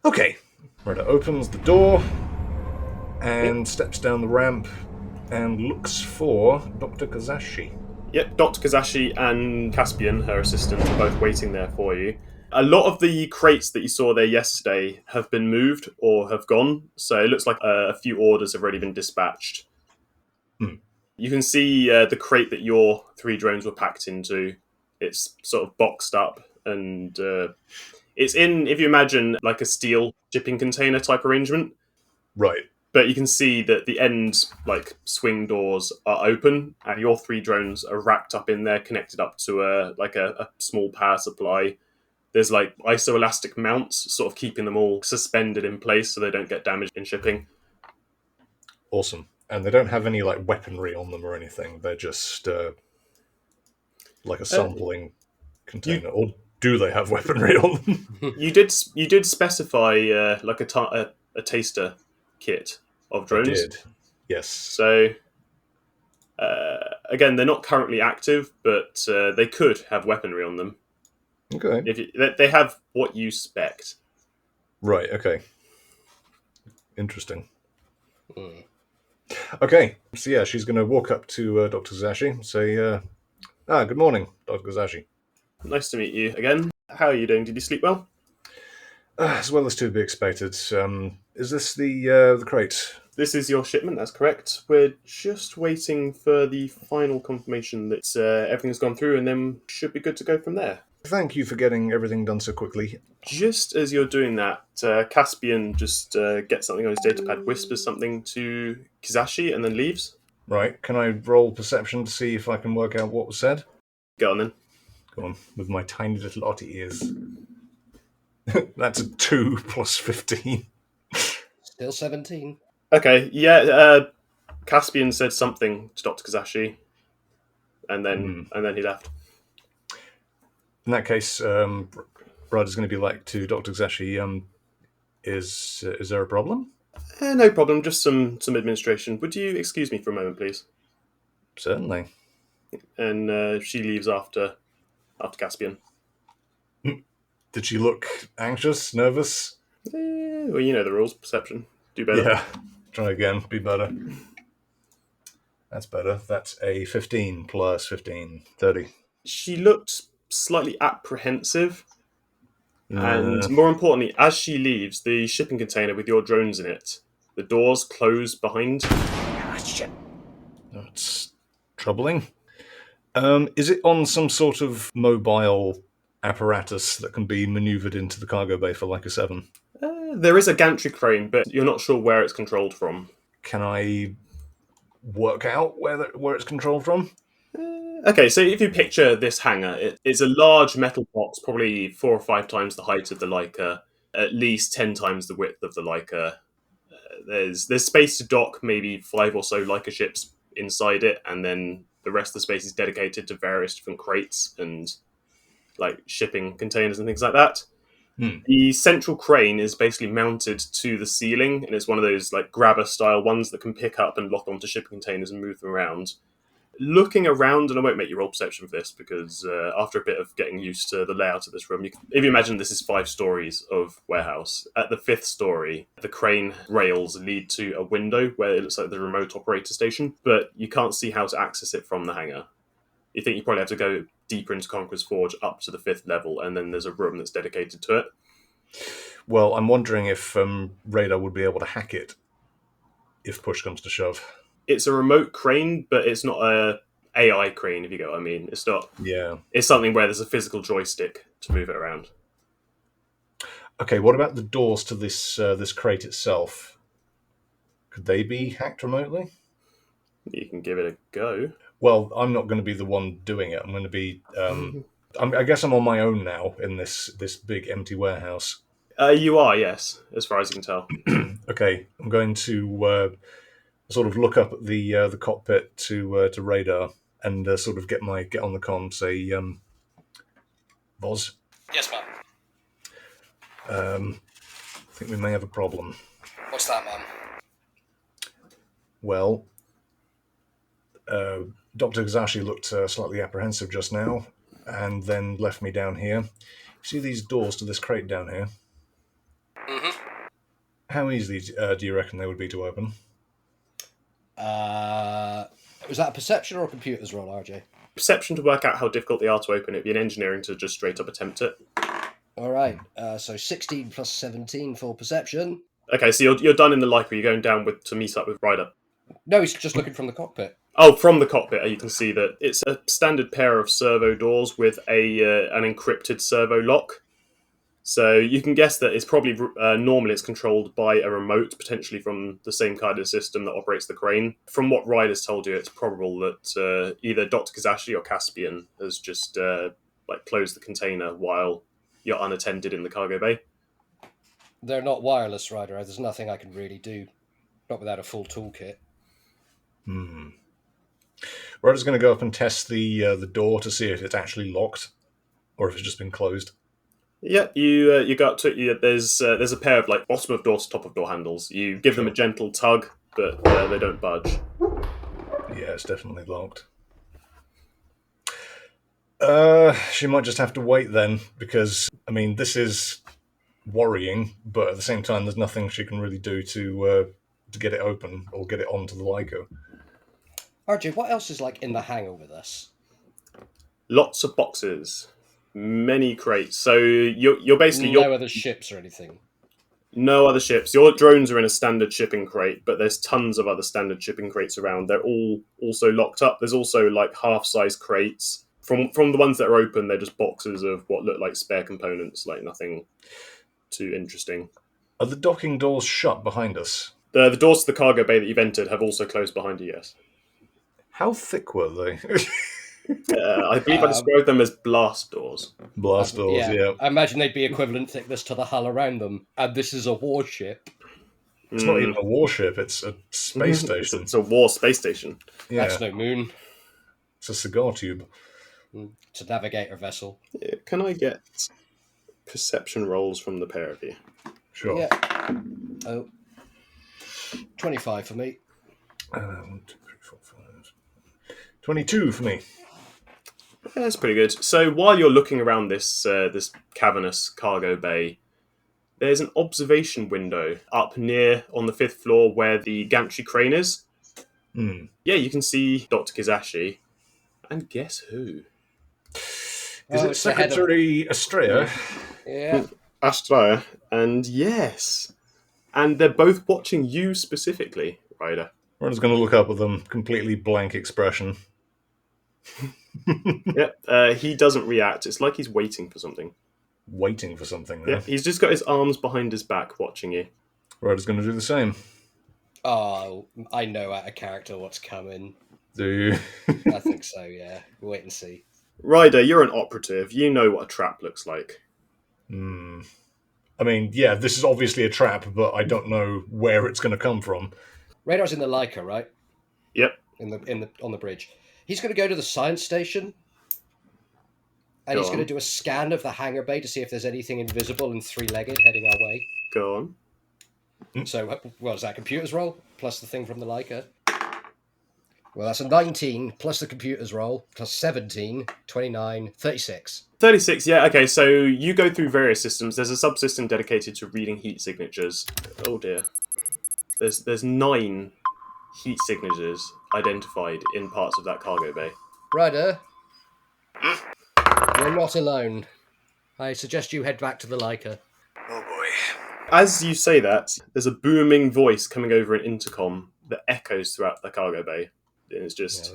Okay. Ryder opens the door and steps down the ramp and looks for Dr. Kizashi. Yep, Dr. Kizashi and Caspian, her assistant, are both waiting there for you. A lot of the crates that you saw there yesterday have been moved or have gone, so it looks like a few orders have already been dispatched. You can see the crate that your 3 drones were packed into. It's sort of boxed up, and it's in, if you imagine, like a steel shipping container type arrangement. Right. But you can see that the end, swing doors are open, and your 3 drones are racked up in there, connected up to a small power supply. There's isoelastic mounts, sort of keeping them all suspended in place so they don't get damaged in shipping. Awesome. And they don't have any weaponry on them or anything. They're just like a sampling container. Or do they have weaponry on them? You did specify a taster kit of drones. I did. Yes. So again, they're not currently active, but they could have weaponry on them. Okay. They have what you spect. Right, okay. Interesting. Okay, so yeah, she's going to walk up to Dr. Kizashi and say, good morning, Dr. Kizashi. Nice to meet you again. How are you doing? Did you sleep well? As well as to be expected. Is this the crate? This is your shipment, that's correct. We're just waiting for the final confirmation that everything's gone through, and then should be good to go from there. Thank you for getting everything done so quickly. Just as you're doing that, Caspian just gets something on his datapad, whispers something to Kizashi, and then leaves. Right, can I roll perception to see if I can work out what was said? Go on then. Go on, with my tiny little otter ears. That's a 2 plus 15. Still 17. Okay, yeah, Caspian said something to Dr. Kizashi, and then he left. In that case, Ryder's going to be like to Dr. Kizashi, is there a problem? No problem, just some administration. Would you excuse me for a moment, please? Certainly. And she leaves after Caspian. Did she look anxious, nervous? Well, you know the rules. Perception. Do better. Yeah. Try again. Be better. That's better. That's a 15 plus 15. 30. She looked slightly apprehensive. And more importantly, as she leaves, the shipping container with your drones in it, the doors close behind. That's troubling. Is it on some sort of mobile apparatus that can be manoeuvred into the cargo bay for Laika 7? There is a gantry crane, but you're not sure where it's controlled from. Can I work out where it's controlled from? Okay, so if you picture this hangar, it's a large metal box, probably 4 or 5 times the height of the Laika, at least 10 times the width of the Laika. There's space to dock maybe 5 or so Laika ships inside it, and then the rest of the space is dedicated to various different crates and like shipping containers and things like that. The central crane is basically mounted to the ceiling, and it's one of those like grabber style ones that can pick up and lock onto shipping containers and move them around. Looking around, and I won't make you roll perception for this because after a bit of getting used to the layout of this room, if you imagine this is 5 stories of warehouse, at the 5th story, the crane rails lead to a window where it looks like the remote operator station, but you can't see how to access it from the hangar. You think you probably have to go deeper into Conqueror's Forge up to the 5th level, and then there's a room that's dedicated to it. Well, I'm wondering if Radar would be able to hack it if push comes to shove. It's a remote crane, but it's not a AI crane, if you get what I mean. It's not. Yeah. It's something where there's a physical joystick to move it around. Okay, what about the doors to this crate itself? Could they be hacked remotely? You can give it a go. Well, I'm not going to be the one doing it. I'm going to be. I guess I'm on my own now in this big empty warehouse. You are, yes, as far as you can tell. Okay, I'm going to sort of look up at the cockpit to Radar and sort of get on the comm, say, Voss. Yes, ma'am. I think we may have a problem. What's that, ma'am? Well, Dr. Kizashi looked slightly apprehensive just now, and then left me down here. See these doors to this crate down here? Mm-hmm. How easily do you reckon they would be to open? Was that a perception or a computer's roll, RJ? Perception to work out how difficult they are to open. It'd be an engineering to just straight up attempt it. All right, so 16 plus 17 for perception. Okay, so you're done in the Laika. You're going down to meet up with Ryder. No, he's just looking from the cockpit. Oh, from the cockpit, you can see that it's a standard pair of servo doors with an encrypted servo lock. So you can guess that it's probably normally it's controlled by a remote, potentially from the same kind of system that operates the crane. From what Ryder's told you, it's probable that either Dr. Kizashi or Caspian has just closed the container while you're unattended in the cargo bay. They're not wireless, Ryder. There's nothing I can really do, not without a full toolkit. Ryder's going to go up and test the door to see if it's actually locked or if it's just been closed. Yeah, you go up to it. There's a pair of bottom of door to top of door handles. You give them a gentle tug, but they don't budge. Yeah, it's definitely locked. She might just have to wait then, because this is worrying, but at the same time, there's nothing she can really do to get it open or get it onto the Laika. RJ, what else is in the hangar with us? Lots of boxes. Many crates. So you're basically no other ships or anything. No other ships. Your drones are in a standard shipping crate, but there's tons of other standard shipping crates around. They're all also locked up. There's also half-size crates. From the ones that are open, they're just boxes of what look like spare components, like nothing too interesting. Are the docking doors shut behind us? The doors to the cargo bay that you've entered have also closed behind you, yes. How thick were they? I believe I described them as blast doors. Blast doors, yeah. I imagine they'd be equivalent thickness to the hull around them. And this is a warship. It's not even a warship, it's a space station. It's a war space station. Yeah. That's no moon. It's a cigar tube. It's a navigator vessel. Yeah, can I get perception rolls from the pair of you? Sure. Yeah. Oh. 25 for me. 1, 2, 3, 4, 5. 22 for me. Yeah, that's pretty good. So while you're looking around this this cavernous cargo bay, there's an observation window up near on the 5th floor where the gantry crane is. Yeah, you can see Dr. Kizashi. And guess who? Is it Secretary Azdriah? Yeah. Azdriah. And yes. And they're both watching you specifically, Ryder. Ryder's going to look up with them, completely blank expression. Yep, he doesn't react. It's like he's waiting for something. Waiting for something there. Yeah, he's just got his arms behind his back watching you. Ryder's going to do the same. Oh, I know out of character what's coming. Do you? I think so, yeah. Wait and see. Ryder, you're an operative. You know what a trap looks like. I mean, yeah, this is obviously a trap, but I don't know where it's going to come from. Radar's in the Laika, right? Yep. On the bridge. He's going to go to the science station, and he's going to do a scan of the hangar bay to see if there's anything invisible and three-legged heading our way. Go on. So, what is that, computer's roll, plus the thing from the Laika? Well, that's a 19, plus the computer's roll, plus 17, 29, 36. 36, yeah, okay, so you go through various systems. There's a subsystem dedicated to reading heat signatures. Oh dear. There's 9 heat signatures identified in parts of that cargo bay. Ryder, you're not alone. I suggest you head back to the Laika. Oh boy. As you say that, there's a booming voice coming over an intercom that echoes throughout the cargo bay. And it's just,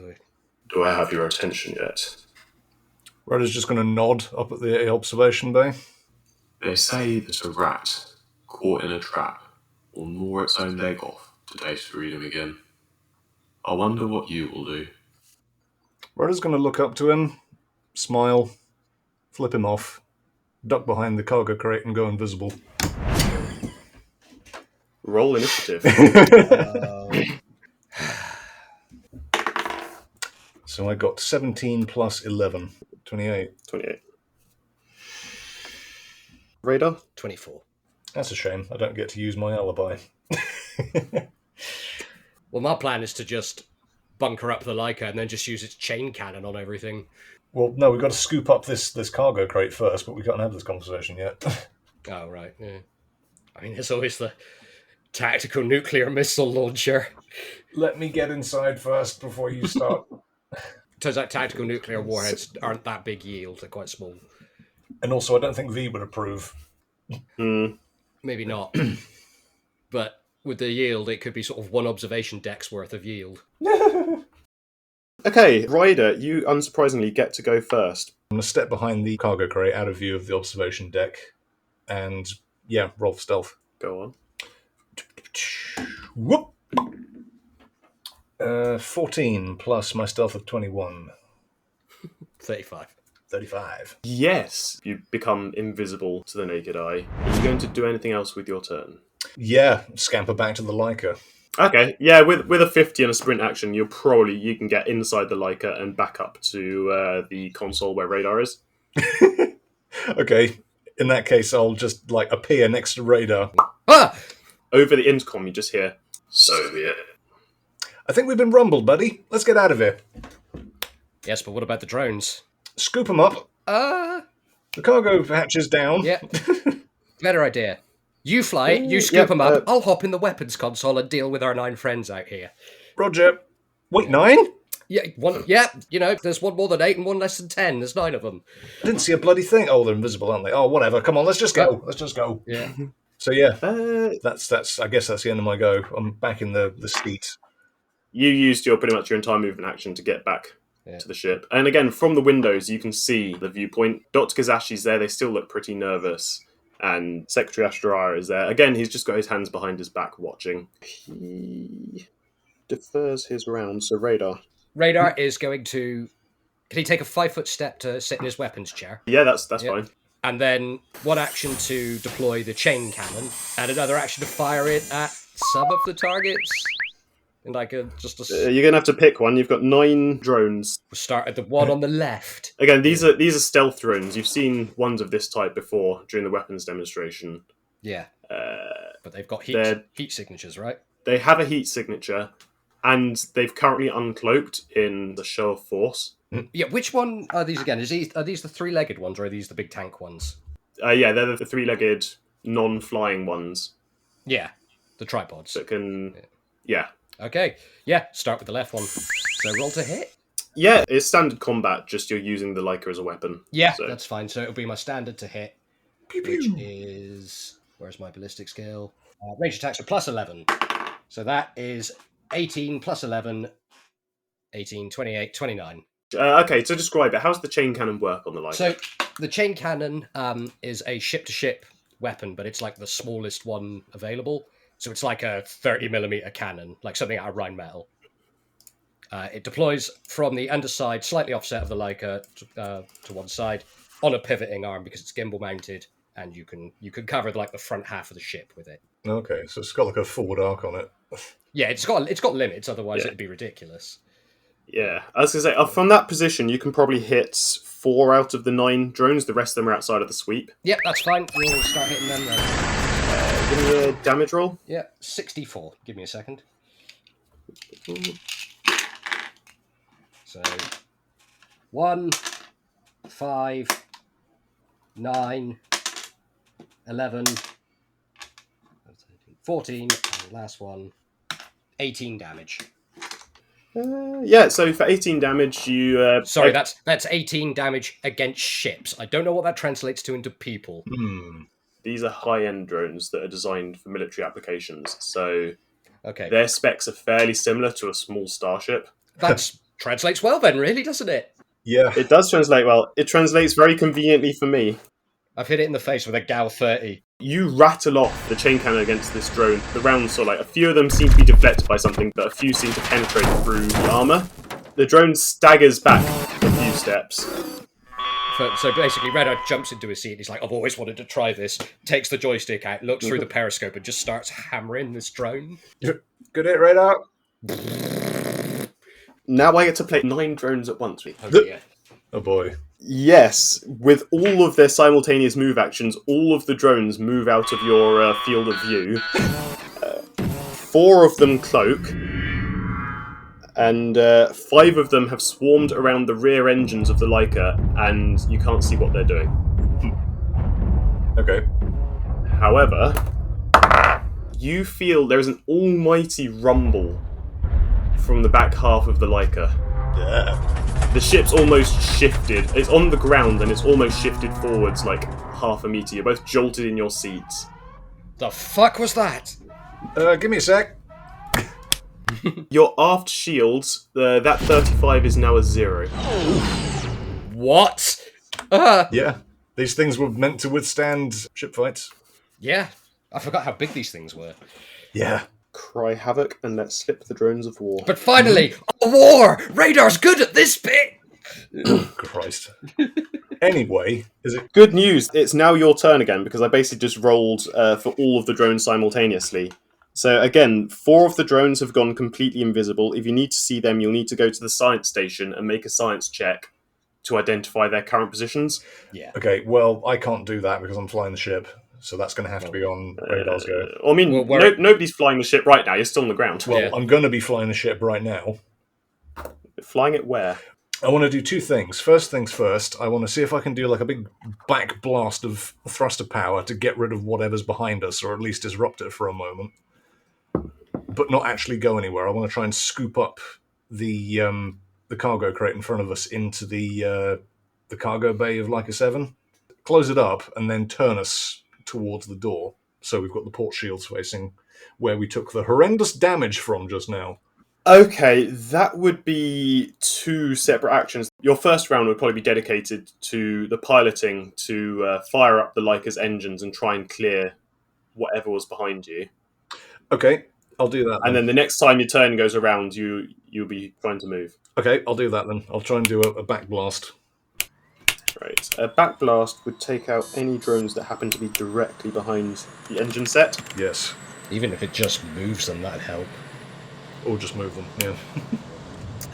do I have your attention yet? Ryder's just going to nod up at the observation bay. They say that a rat caught in a trap will gnaw its own leg off to taste freedom again. I wonder what you will do. Ryder's going to look up to him, smile, flip him off, duck behind the cargo crate and go invisible. Roll initiative. So I got 17 plus 11. 28. 28. Radar? 24. That's a shame. I don't get to use my alibi. Well, my plan is to just bunker up the Laika and then just use its chain cannon on everything. Well, no, we've got to scoop up this cargo crate first, but we can't have this conversation yet. Oh, right, yeah. I mean, there's always the tactical nuclear missile launcher. Let me get inside first before you start. Turns out tactical nuclear warheads aren't that big yield. They're quite small. And also, I don't think V would approve. Maybe not. But with the yield, it could be sort of one observation deck's worth of yield. Okay, Ryder, you unsurprisingly get to go first. I'm going to step behind the cargo crate out of view of the observation deck. And, yeah, roll for stealth. Go on. Whoop! 14 plus my stealth of 21. 35. 35. Yes, you become invisible to the naked eye. Are you going to do anything else with your turn? Yeah, scamper back to the Laika. Okay, yeah, with a 50 and a sprint action, you can get inside the Laika and back up to the console where Radar is. Okay, in that case, I'll just appear next to Radar. Ah! Over the intercom, you just hear, "So be it." I think we've been rumbled, buddy. Let's get out of here. Yes, but what about the drones? Scoop them up. The cargo hatch is down. Yeah. Better idea. You fly, you scoop them up, I'll hop in the weapons console and deal with our 9 friends out here. Roger. Wait, 9? Yeah, there's one more than 8 and one less than 10. There's 9 of them. I didn't see a bloody thing. Oh, they're invisible, aren't they? Oh, whatever. Come on, let's just go. Let's just go. Yeah. So, yeah, that's. I guess that's the end of my go. I'm back in the seat. You used pretty much your entire movement action to get back to the ship. And again, from the windows, you can see the viewpoint. Dr. Kizashi's there. They still look pretty nervous. And Secretary Azdriah is there. Again, he's just got his hands behind his back watching. He defers his round, so Radar. Radar is going to... Can he take a 5-foot step to sit in his weapons chair? Yeah, that's fine. And then one action to deploy the chain cannon, and another action to fire it at some of the targets. And like you're going to have to pick one. You've got 9 drones. We'll start at the one on the left. Again, these are stealth drones. You've seen ones of this type before during the weapons demonstration. Yeah. But they've got heat signatures, right? They have a heat signature, and they've currently uncloaked in the show of force. Yeah, which one are these again? Are these the 3-legged ones, or are these the big tank ones? Yeah, they're the 3-legged, non-flying ones. Yeah, the tripods. That can... Yeah. Okay, yeah, start with the left one. So roll to hit. Yeah, it's standard combat, just you're using the Laika as a weapon. Yeah, so. That's fine. So it'll be my standard to hit, which is... Where's my ballistic skill? Range attacks are plus 11. So that is 18 plus 11, 18, 28, 29. Okay, so describe it. How's the chain cannon work on the Laika? So the chain cannon is a ship-to-ship weapon, but it's like the smallest one available. So it's like a 30mm cannon, like something out of Rheinmetall. It deploys from the underside, slightly offset of the Laika to one side, on a pivoting arm because it's gimbal mounted, and you can cover like the front half of the ship with it. Okay, so it's got like a forward arc on it. Yeah, it's got limits, otherwise it'd be ridiculous. Yeah, I was going to say, from that position, you can probably hit 4 out of the 9 drones. The rest of them are outside of the sweep. Yep, that's fine. We'll start hitting them then. Give me a damage roll. Yeah, 64. Give me a second. So, 1, 5, 9, 11, 14, and the last one, 18 damage. Yeah, so for 18 damage, you... Sorry, that's 18 damage against ships. I don't know what that translates to into people. These are high-end drones that are designed for military applications, so okay. Their specs are fairly similar to a small starship. That translates well then, really, doesn't it? Yeah. It does translate well. It translates very conveniently for me. I've hit it in the face with a Gal 30. You rattle off the chain cannon against this drone. The rounds, so like a few of them seem to be deflected by something, but a few seem to penetrate through the armour. The drone staggers back a few steps. So basically, Red Eye jumps into his seat. He's like, I've always wanted to try this. Takes the joystick out, looks through the periscope, and just starts hammering this drone. Good hit, Radar. Now I get to play 9 drones at once. Oh, yeah. Oh boy. Yes, with all of their simultaneous move actions, all of the drones move out of your field of view. 4 of them cloak, and 5 of them have swarmed around the rear engines of the Laika, and you can't see what they're doing. Okay. However, you feel there's an almighty rumble from the back half of the Laika. Yeah. The ship's almost shifted. It's on the ground and it's almost shifted forwards like half a meter. You're both jolted in your seats. The fuck was that? Give me a sec. Your aft shields, that 35 is now a 0. What? Yeah. These things were meant to withstand ship fights. Yeah. I forgot how big these things were. Yeah. Cry havoc and let slip the drones of war. But finally, a war! Radar's good at this bit! Oh, Christ. Anyway, is it... Good news, it's now your turn again, because I basically just rolled for all of the drones simultaneously. So again, 4 of the drones have gone completely invisible. If you need to see them, you'll need to go to the science station and make a science check to identify their current positions. Yeah. Okay, well, I can't do that because I'm flying the ship. So that's going to have to be on Radar's go. I mean, nobody's flying the ship right now. You're still on the ground. Well, I'm going to be flying the ship right now. Flying it where? I want to do 2 things. First things first, I want to see if I can do like a big back blast of thruster power to get rid of whatever's behind us, or at least disrupt it for a moment. But not actually go anywhere. I want to try and scoop up the cargo crate in front of us into the cargo bay of Laika 7, close it up, and then turn us towards the door. So we've got the port shields facing where we took the horrendous damage from just now. Okay, that would be 2 separate actions. Your first round would probably be dedicated to the piloting to fire up the Laika's engines and try and clear whatever was behind you. Okay, I'll do that. And then the next time your turn goes around, you'll be trying to move. Okay, I'll do that then. I'll try and do a back blast. Right. A back blast would take out any drones that happen to be directly behind the engine set. Yes. Even if it just moves them, that'd help. Or just move them, yeah.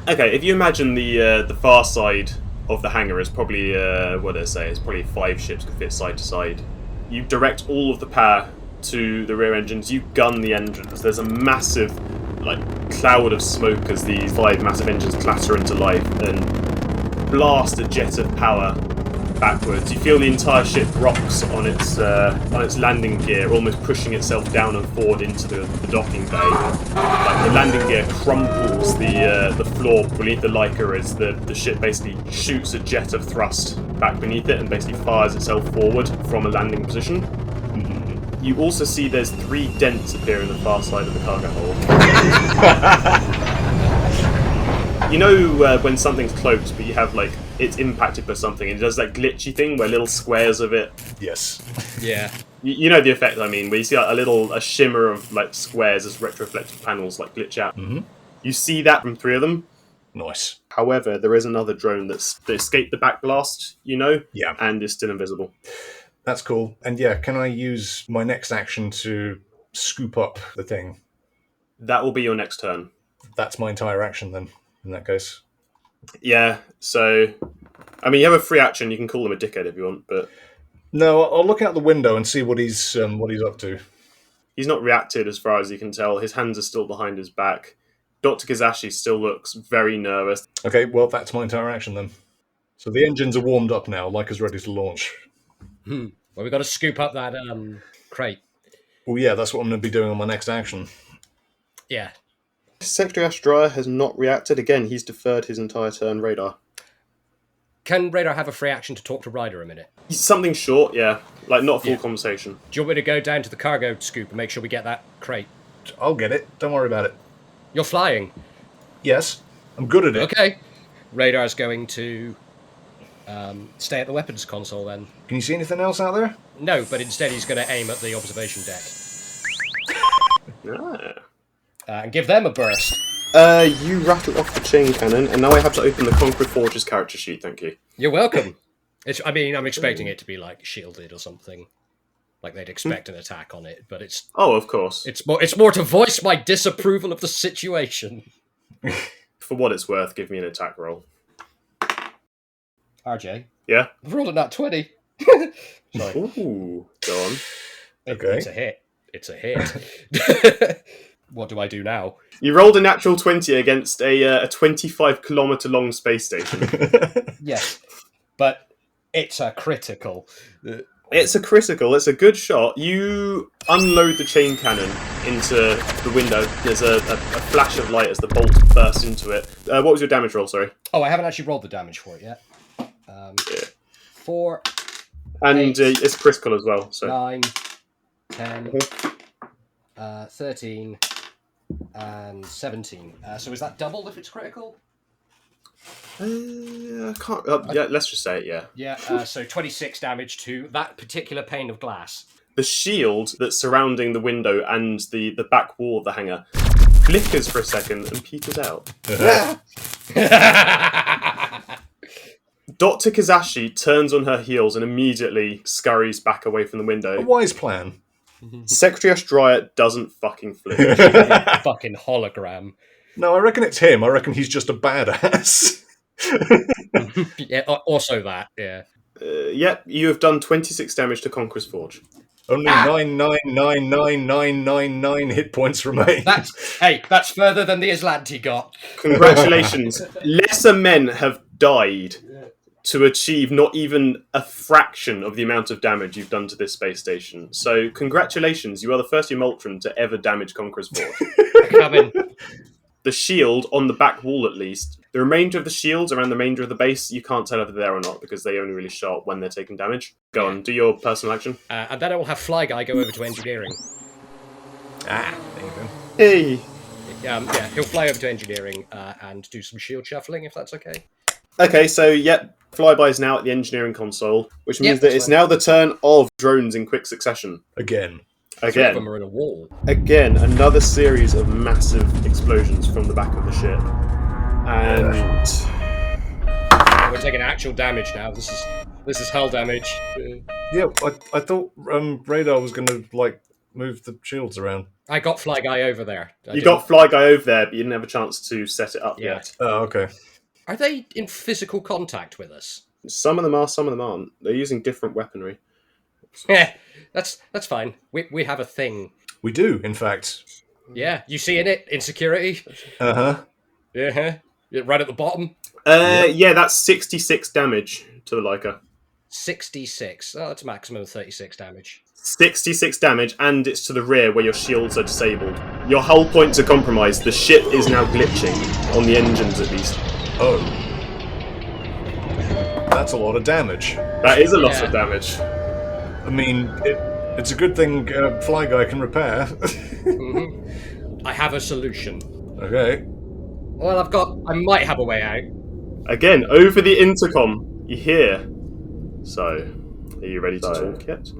Okay, if you imagine the far side of the hangar is probably, what did I say, it's probably 5 ships could fit side to side. You direct all of the power to the rear engines, you gun the engines. There's a massive, cloud of smoke as these 5 massive engines clatter into life and blast a jet of power backwards. You feel the entire ship rocks on its landing gear, almost pushing itself down and forward into the docking bay. The landing gear crumples the floor beneath the Laika as the ship basically shoots a jet of thrust back beneath it and basically fires itself forward from a landing position. You also see there's 3 dents appear in the far side of the cargo hold. You know when something's cloaked, but you have it's impacted by something, and it does that glitchy thing where little squares of it. Yes. Yeah. You know the effect I mean, where you see a shimmer of squares as retroflective panels glitch out. Mm-hmm. You see that from 3 of them. Nice. However, there is another drone that escaped the backblast, Yeah. and is still invisible. That's cool. And yeah, can I use my next action to scoop up the thing? That will be your next turn. That's my entire action then, in that case. Yeah, so... I mean, you have a free action, you can call him a dickhead if you want, but... No, I'll look out the window and see what he's up to. He's not reacted as far as you can tell. His hands are still behind his back. Dr. Kizashi still looks very nervous. Okay, well, that's my entire action then. So the engines are warmed up now, Laika's ready to launch. Well, we've got to scoop up that crate. Well, yeah, that's what I'm going to be doing on my next action. Yeah. Secretary Azdriah has not reacted. Again, he's deferred his entire turn radar. Can Radar have a free action to talk to Ryder a minute? Something short, yeah. Not a full conversation. Do you want me to go down to the cargo scoop and make sure we get that crate? I'll get it. Don't worry about it. You're flying. Yes, I'm good at it. Okay. Radar's going to stay at the weapons console then. Can you see anything else out there? No, but instead he's going to aim at the observation deck. And give them a burst. You rattle off the chain cannon, and now I have to open the Conqueror Forge's character sheet, thank you. You're welcome. I'm expecting it to be shielded or something. Like they'd expect an attack on it, but it's... Oh, of course. It's more to voice my disapproval of the situation. For what it's worth, give me an attack roll. RJ? Yeah? I've rolled a nat 20. Sorry. Ooh, go on. Okay. It's a hit. It's a hit. What do I do now? You rolled a natural 20 against a 25-kilometre long space station. Yes, but it's a critical. It's a critical. It's a good shot. You unload the chain cannon into the window. There's a flash of light as the bolt bursts into it. What was your damage roll, sorry? Oh, I haven't actually rolled the damage for it yet. 4... And 8, it's critical as well. So 9, 10, 13, and 17. So is that double if it's critical? I can't. Yeah, let's just say it. Yeah. Yeah. So 26 damage to that particular pane of glass. The shield that's surrounding the window and the back wall of the hangar flickers for a second and peters out. Dr. Kizashi turns on her heels and immediately scurries back away from the window. A wise plan. Secretary Azdriah doesn't fucking flinch. Fucking hologram. No, I reckon it's him. I reckon he's just a badass. Yeah, also that, yeah. Yep, you have done 26 damage to Conqueror's Forge. Only 9999999 hit points remain. That's further than the Azlanti got. Congratulations. Lesser men have died to achieve not even a fraction of the amount of damage you've done to this space station. So, congratulations, you are the first Umultron to ever damage Conqueror's Forge. Come in. The shield, on the back wall at least, the remainder of the shields around the remainder of the base, you can't tell if they're there or not, because they only really show up when they're taking damage. Go on, do your personal action. And then I will have Fly Guy go over to engineering. There you go. Hey! Yeah, he'll fly over to engineering and do some shield shuffling, if that's okay. Okay, so flyby is now at the engineering console, which means that that's it's fine. now the turn of drones in quick succession. Again. Three of them are in a wall. Again, another series of massive explosions from the back of the ship. And We're taking actual damage now. This is hull damage. Yeah, I thought Radar was going to, move the shields around. I got Fly Guy over there. you got Fly Guy over there, but you didn't have a chance to set it up Yeah. yet. Oh, okay. Are they in physical contact with us? Some of them are, some of them aren't. They're using different weaponry. Yeah, that's fine. We have a thing. We do, in fact. Yeah, you seeing it? Insecurity? Uh-huh. Yeah, right at the bottom. Yeah, that's 66 damage to the Laika. 66. Oh, that's a maximum of 36 damage. 66 damage, and it's to the rear where your shields are disabled. Your hull points are compromised. The ship is now glitching, on the engines at least. Oh. That's a lot of damage. That is a lot of damage. I mean, it's a good thing Fly Guy can repair. I have a solution. Okay. Well, I might have a way out. Again, over the intercom, you hear. So, are you ready to talk yet?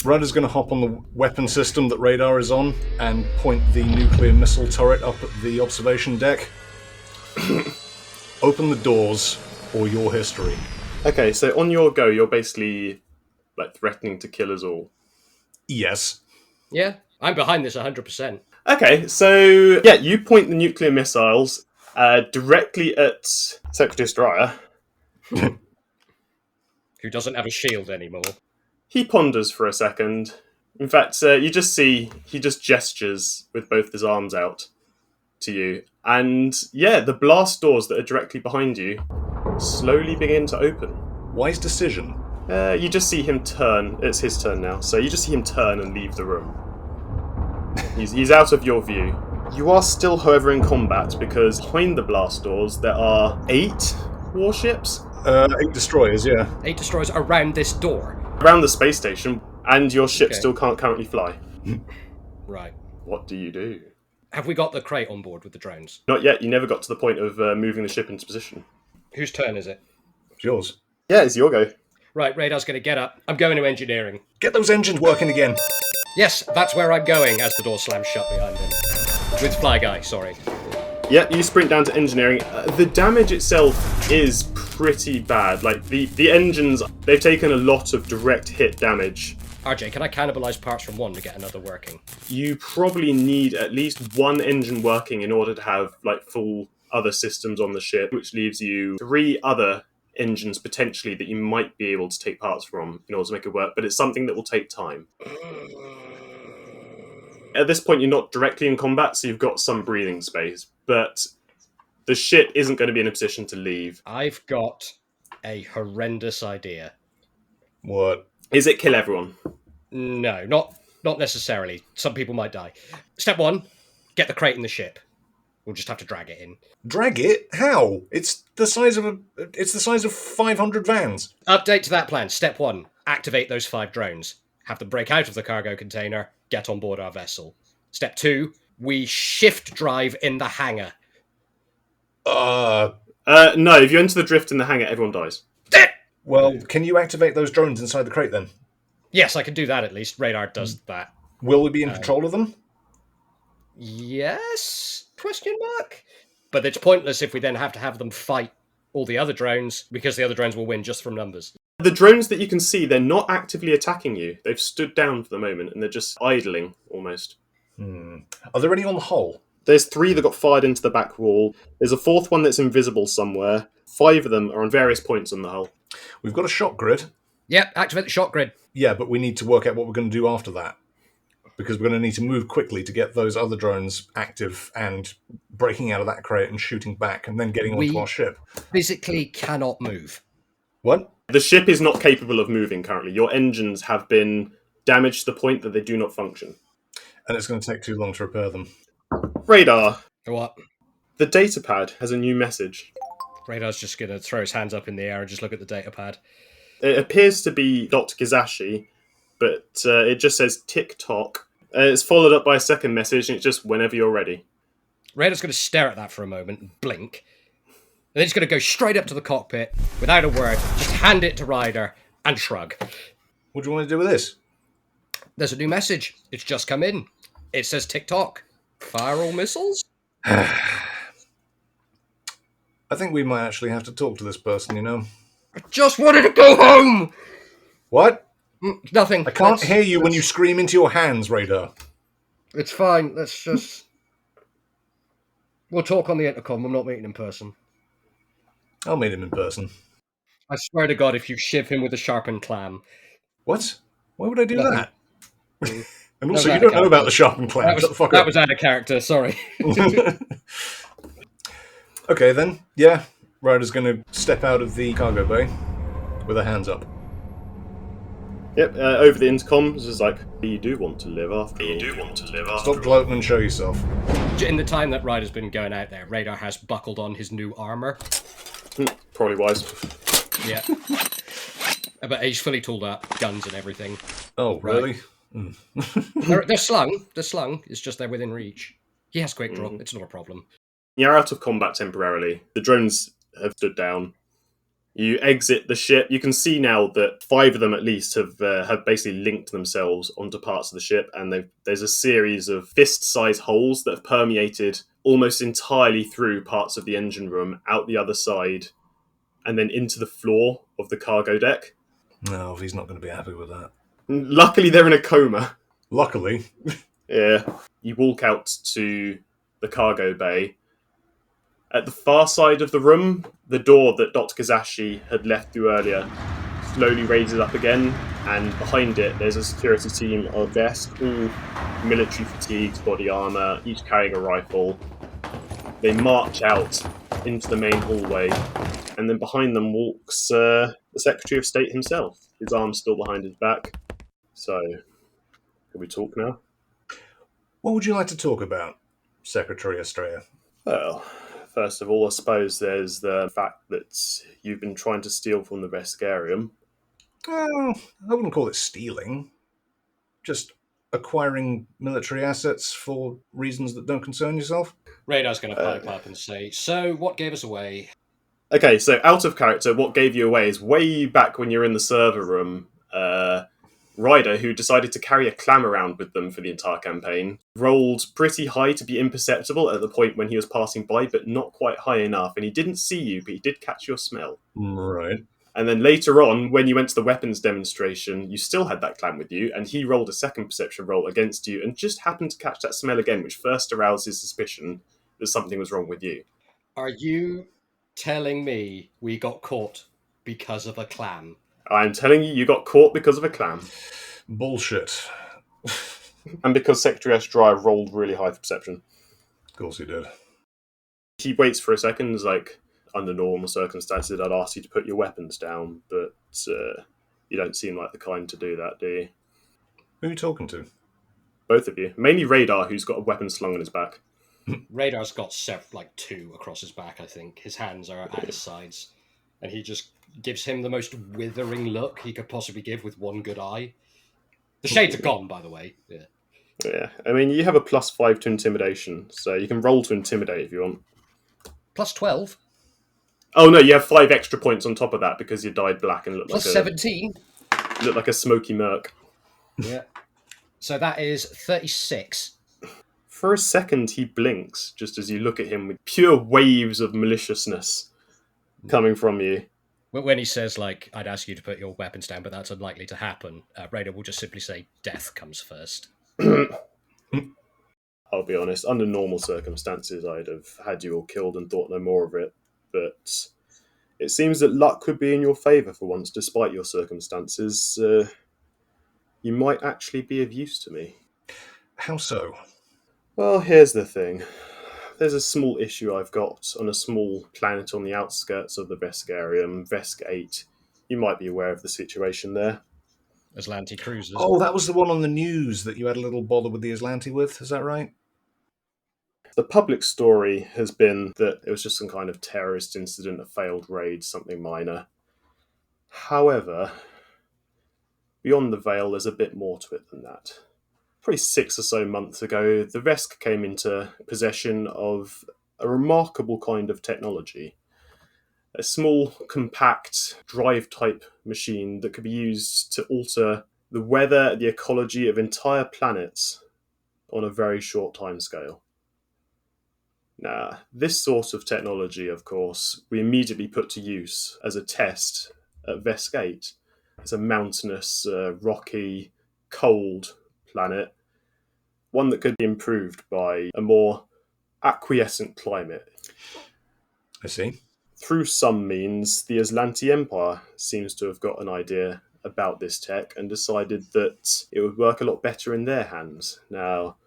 Ryder's going to hop on the weapon system that Radar is on and point the nuclear missile turret up at the observation deck. Open the doors, or your history. Okay, so on your go, you're basically threatening to kill us all. Yes. Yeah, I'm behind this 100%. Okay, so you point the nuclear missiles directly at Secretary Chernet. Who doesn't have a shield anymore. He ponders for a second. In fact, you just see he just gestures with both his arms out to you. And the blast doors that are directly behind you slowly begin to open. Wise decision. You just see him turn. It's his turn now. So you just see him turn and leave the room. He's out of your view. You are still, however, in combat because behind the blast doors there are 8 warships. 8 destroyers, yeah. 8 destroyers around this door. Around the space station, and your ship still can't currently fly. Right. What do you do? Have we got the crate on board with the drones? Not yet. You never got to the point of moving the ship into position. Whose turn is it? It's yours. Yeah, it's your go. Right, Radar's going to get up. I'm going to engineering. Get those engines working again. Yes, that's where I'm going, as the door slams shut behind him. With Fly Guy, sorry. Yeah, you sprint down to engineering. The damage itself is pretty bad. The engines, they've taken a lot of direct hit damage. RJ, can I cannibalise parts from one to get another working? You probably need at least one engine working in order to have full other systems on the ship, which leaves you 3 other engines potentially that you might be able to take parts from in order to make it work, but it's something that will take time. At this point, you're not directly in combat, so you've got some breathing space, but the ship isn't going to be in a position to leave. I've got a horrendous idea. What? Is it kill everyone? No, not necessarily. Some people might die. Step 1, get the crate in the ship. We'll just have to drag it in. Drag it? How? It's the size of 500 vans. Update to that plan. Step 1, activate those 5 drones. Have them break out of the cargo container, get on board our vessel. Step 2, we shift drive in the hangar. No, if you enter the drift in the hangar, everyone dies. Well, can you activate those drones inside the crate then? Yes, I can do that at least. Radar does that. Will we be in control of them? Yes? Question mark? But it's pointless if we then have to have them fight all the other drones, because the other drones will win just from numbers. The drones that you can see, they're not actively attacking you. They've stood down for the moment, and they're just idling, almost. Are there any on the hull? There's 3 that got fired into the back wall. There's a 4th one that's invisible somewhere. 5 of them are on various points on the hull. We've got a shock grid. Yep, activate the shock grid. Yeah, but we need to work out what we're going to do after that. Because we're going to need to move quickly to get those other drones active and breaking out of that crate and shooting back and then getting onto our ship. Physically cannot move. What? The ship is not capable of moving currently. Your engines have been damaged to the point that they do not function. And it's going to take too long to repair them. Radar. What? The datapad has a new message. Radar's just going to throw his hands up in the air and just look at the datapad. It appears to be Dr Kizashi, but it just says tick-tock. It's followed up by a second message, and it's just whenever you're ready. Raider's going to stare at that for a moment and blink. And then he's going to go straight up to the cockpit without a word, just hand it to Ryder and shrug. What do you want to do with this? There's a new message. It's just come in. It says TikTok. Fire all missiles? I think we might actually have to talk to this person, you know. I just wanted to go home! What? Nothing. I can't hear you when you scream into your hands, Radar. It's fine. Let's just... We'll talk on the intercom. I'm not meeting in person. I'll meet him in person. I swear to God, if you shiv him with a sharpened clam. What? Why would I do Nothing. that? And also, That you was don't know about the sharpened clam. Shut the fuck that up. was out of character, sorry. Okay, then. Yeah. Ryder's going to step out of the cargo bay with her hands up. Yep, over the intercom, this is like, you do want to live after all. Stop gloating and show yourself. In the time that Ryder's been going out there, Radar has buckled on his new armour. Probably wise. Yeah. But he's fully tooled up, guns and everything. Oh, really? They're slung. They're slung. It's just they're within reach. He has quick draw. It's not a problem. You're out of combat temporarily. The drones have stood down. You exit the ship. You can see now that 5 of them at least have basically linked themselves onto parts of the ship, and there's a series of fist-sized holes that have permeated almost entirely through parts of the engine room, out the other side, and then into the floor of the cargo deck. No, he's not going to be happy with that. Luckily, they're in a coma. Luckily. Yeah. You walk out to the cargo bay. At the far side of the room, the door that Dr Kizashi had left through earlier slowly raises up again, and behind it there's a security team of Vesk, all military fatigues, body armour, each carrying a rifle. They march out into the main hallway, and then behind them walks the Secretary of State himself, his arms still behind his back. So, can we talk now? What would you like to talk about, Secretary Azdriah? Well, first of all, I suppose there's the fact that you've been trying to steal from the Veskarium. Oh, I wouldn't call it stealing. Just acquiring military assets for reasons that don't concern yourself. Radar's going to pipe up and say, so what gave us away? Okay, so out of character, what gave you away is way back when you're in the server room, Ryder, who decided to carry a clam around with them for the entire campaign, rolled pretty high to be imperceptible at the point when he was passing by, but not quite high enough, and he didn't see you, but he did catch your smell. Right. And then later on, when you went to the weapons demonstration, you still had that clam with you, and he rolled a second perception roll against you, and just happened to catch that smell again, which first aroused his suspicion that something was wrong with you. Are you telling me we got caught because of a clam? I'm telling you, you got caught because of a clam. Bullshit. And because Secretary Azdriah rolled really high for perception. Of course he did. He waits for a second, is like, under normal circumstances, I'd ask you to put your weapons down, but you don't seem like the kind to do that, do you? Who are you talking to? Both of you. Mainly Radar, who's got a weapon slung on his back. Radar's got like 2 across his back, I think. His hands are at his sides. And he just gives him the most withering look he could possibly give with one good eye. The shades are gone, by the way. Yeah. Yeah, I mean, you have a +5 to intimidation, so you can roll to intimidate if you want. Plus 12. Oh no, you have 5 extra points on top of that because you dyed black and looked Plus like 17. Looked like a smoky merc. Yeah. So that is 36. For a second, he blinks just as you look at him with pure waves of maliciousness coming from you. When he says, like, I'd ask you to put your weapons down, but that's unlikely to happen, Radar will just simply say, death comes first. I'll be honest, under normal circumstances, I'd have had you all killed and thought no more of it. But it seems that luck could be in your favour for once, despite your circumstances. You might actually be of use to me. How so? Well, here's the thing. There's a small issue I've got on a small planet on the outskirts of the Veskarium, Vesk 8. You might be aware of the situation there. Azlanti cruisers. Oh, that was the one on the news that you had a little bother with the Azlanti with, is that right? The public story has been that it was just some kind of terrorist incident, a failed raid, something minor. However, beyond the veil, there's a bit more to it than that. probably 6 or so months ago, the Vesk came into possession of a remarkable kind of technology. A small, compact, drive-type machine that could be used to alter the weather, the ecology of entire planets on a very short timescale. Now, this sort of technology, of course, we immediately put to use as a test at Vesk 8. It's a mountainous, rocky, cold planet, one that could be improved by a more acquiescent climate. I see. Through some means, the Azlanti Empire seems to have got an idea about this tech and decided that it would work a lot better in their hands. Now,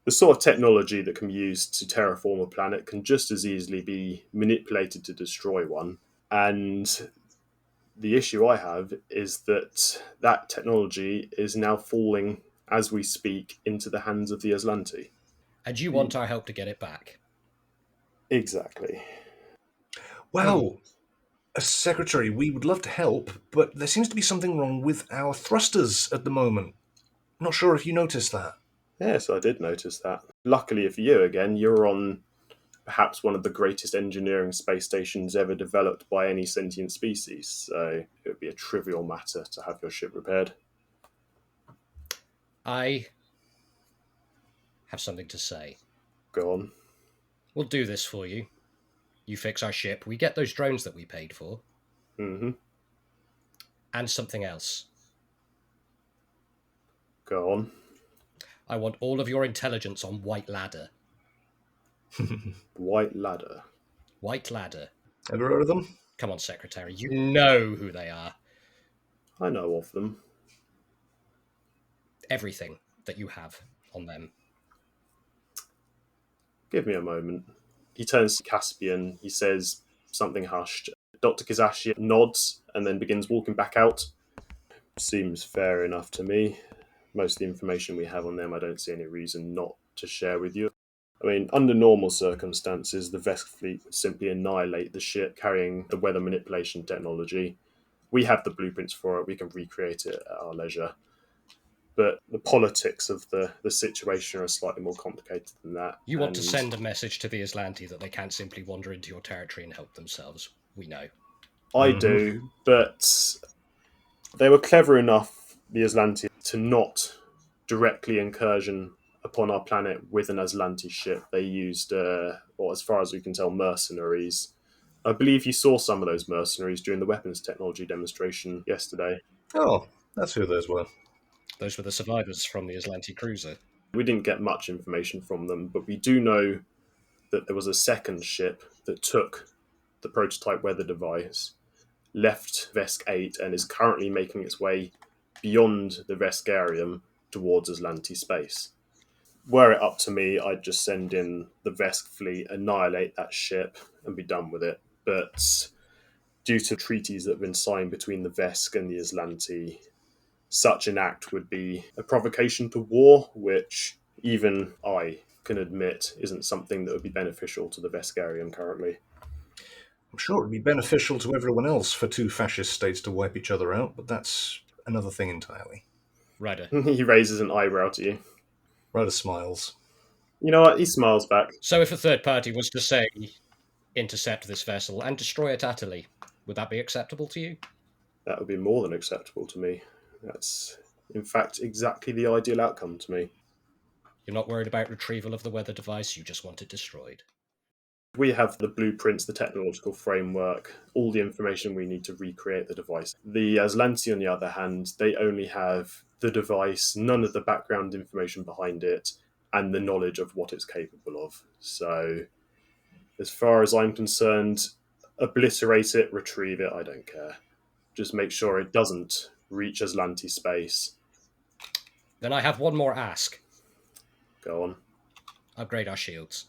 the sort of technology that can be used to terraform a planet can just as easily be manipulated to destroy one. And the issue I have is that that technology is now falling, as we speak, into the hands of the Azlanti. And you want our help to get it back? Exactly. Well, as Secretary, we would love to help, but there seems to be something wrong with our thrusters at the moment. Not sure if you noticed that. Yes, I did notice that. Luckily for you, again, you're on perhaps one of the greatest engineering space stations ever developed by any sentient species, so it would be a trivial matter to have your ship repaired. I have something to say. Go on. We'll do this for you. You fix our ship, we get those drones that we paid for. Mm-hmm. And something else. Go on. I want all of your intelligence on White Ladder. White Ladder. White Ladder. Ever heard of them? Come on, Secretary. You know who they are. I know of them. Everything that you have on them. Give me a moment. He turns to Caspian. He says something hushed. Dr. Kizashi nods and then begins walking back out. Seems fair enough to me. Most of the information we have on them, I don't see any reason not to share with you. I mean, under normal circumstances, the Vesk fleet would simply annihilate the ship carrying the weather manipulation technology. We have the blueprints for it. We can recreate it at our leisure. But the politics of the situation are slightly more complicated than that. You want to send a message to the Azlanti that they can't simply wander into your territory and help themselves. We know. I do, but they were clever enough, the Azlanti, to not directly incursion upon our planet with an Azlanti ship. They used, or as far as we can tell, mercenaries. I believe you saw some of those mercenaries during the weapons technology demonstration yesterday. Oh, that's who those were. Those were the survivors from the Azlanti cruiser. We didn't get much information from them, but we do know that there was a second ship that took the prototype weather device, left Vesk 8, and is currently making its way beyond the Veskarium towards Azlanti space. Were it up to me, I'd just send in the Vesk fleet, annihilate that ship, and be done with it. But due to treaties that have been signed between the Vesk and the Azlanti, such an act would be a provocation to war, which even I can admit isn't something that would be beneficial to the Veskarium currently. I'm sure it would be beneficial to everyone else for two fascist states to wipe each other out, but that's another thing entirely. Ryder. He raises an eyebrow to you. Ryder smiles. You know what? He smiles back. So if a third party was to say, intercept this vessel and destroy it utterly, would that be acceptable to you? That would be more than acceptable to me. That's, in fact, exactly the ideal outcome to me. You're not worried about retrieval of the weather device, you just want it destroyed. We have the blueprints, the technological framework, all the information we need to recreate the device. The Azlanti, on the other hand, they only have the device, none of the background information behind it, and the knowledge of what it's capable of. So, as far as I'm concerned, obliterate it, retrieve it, I don't care. Just make sure it doesn't reach Azlanti space. Then I have one more ask. Go on. Upgrade our shields.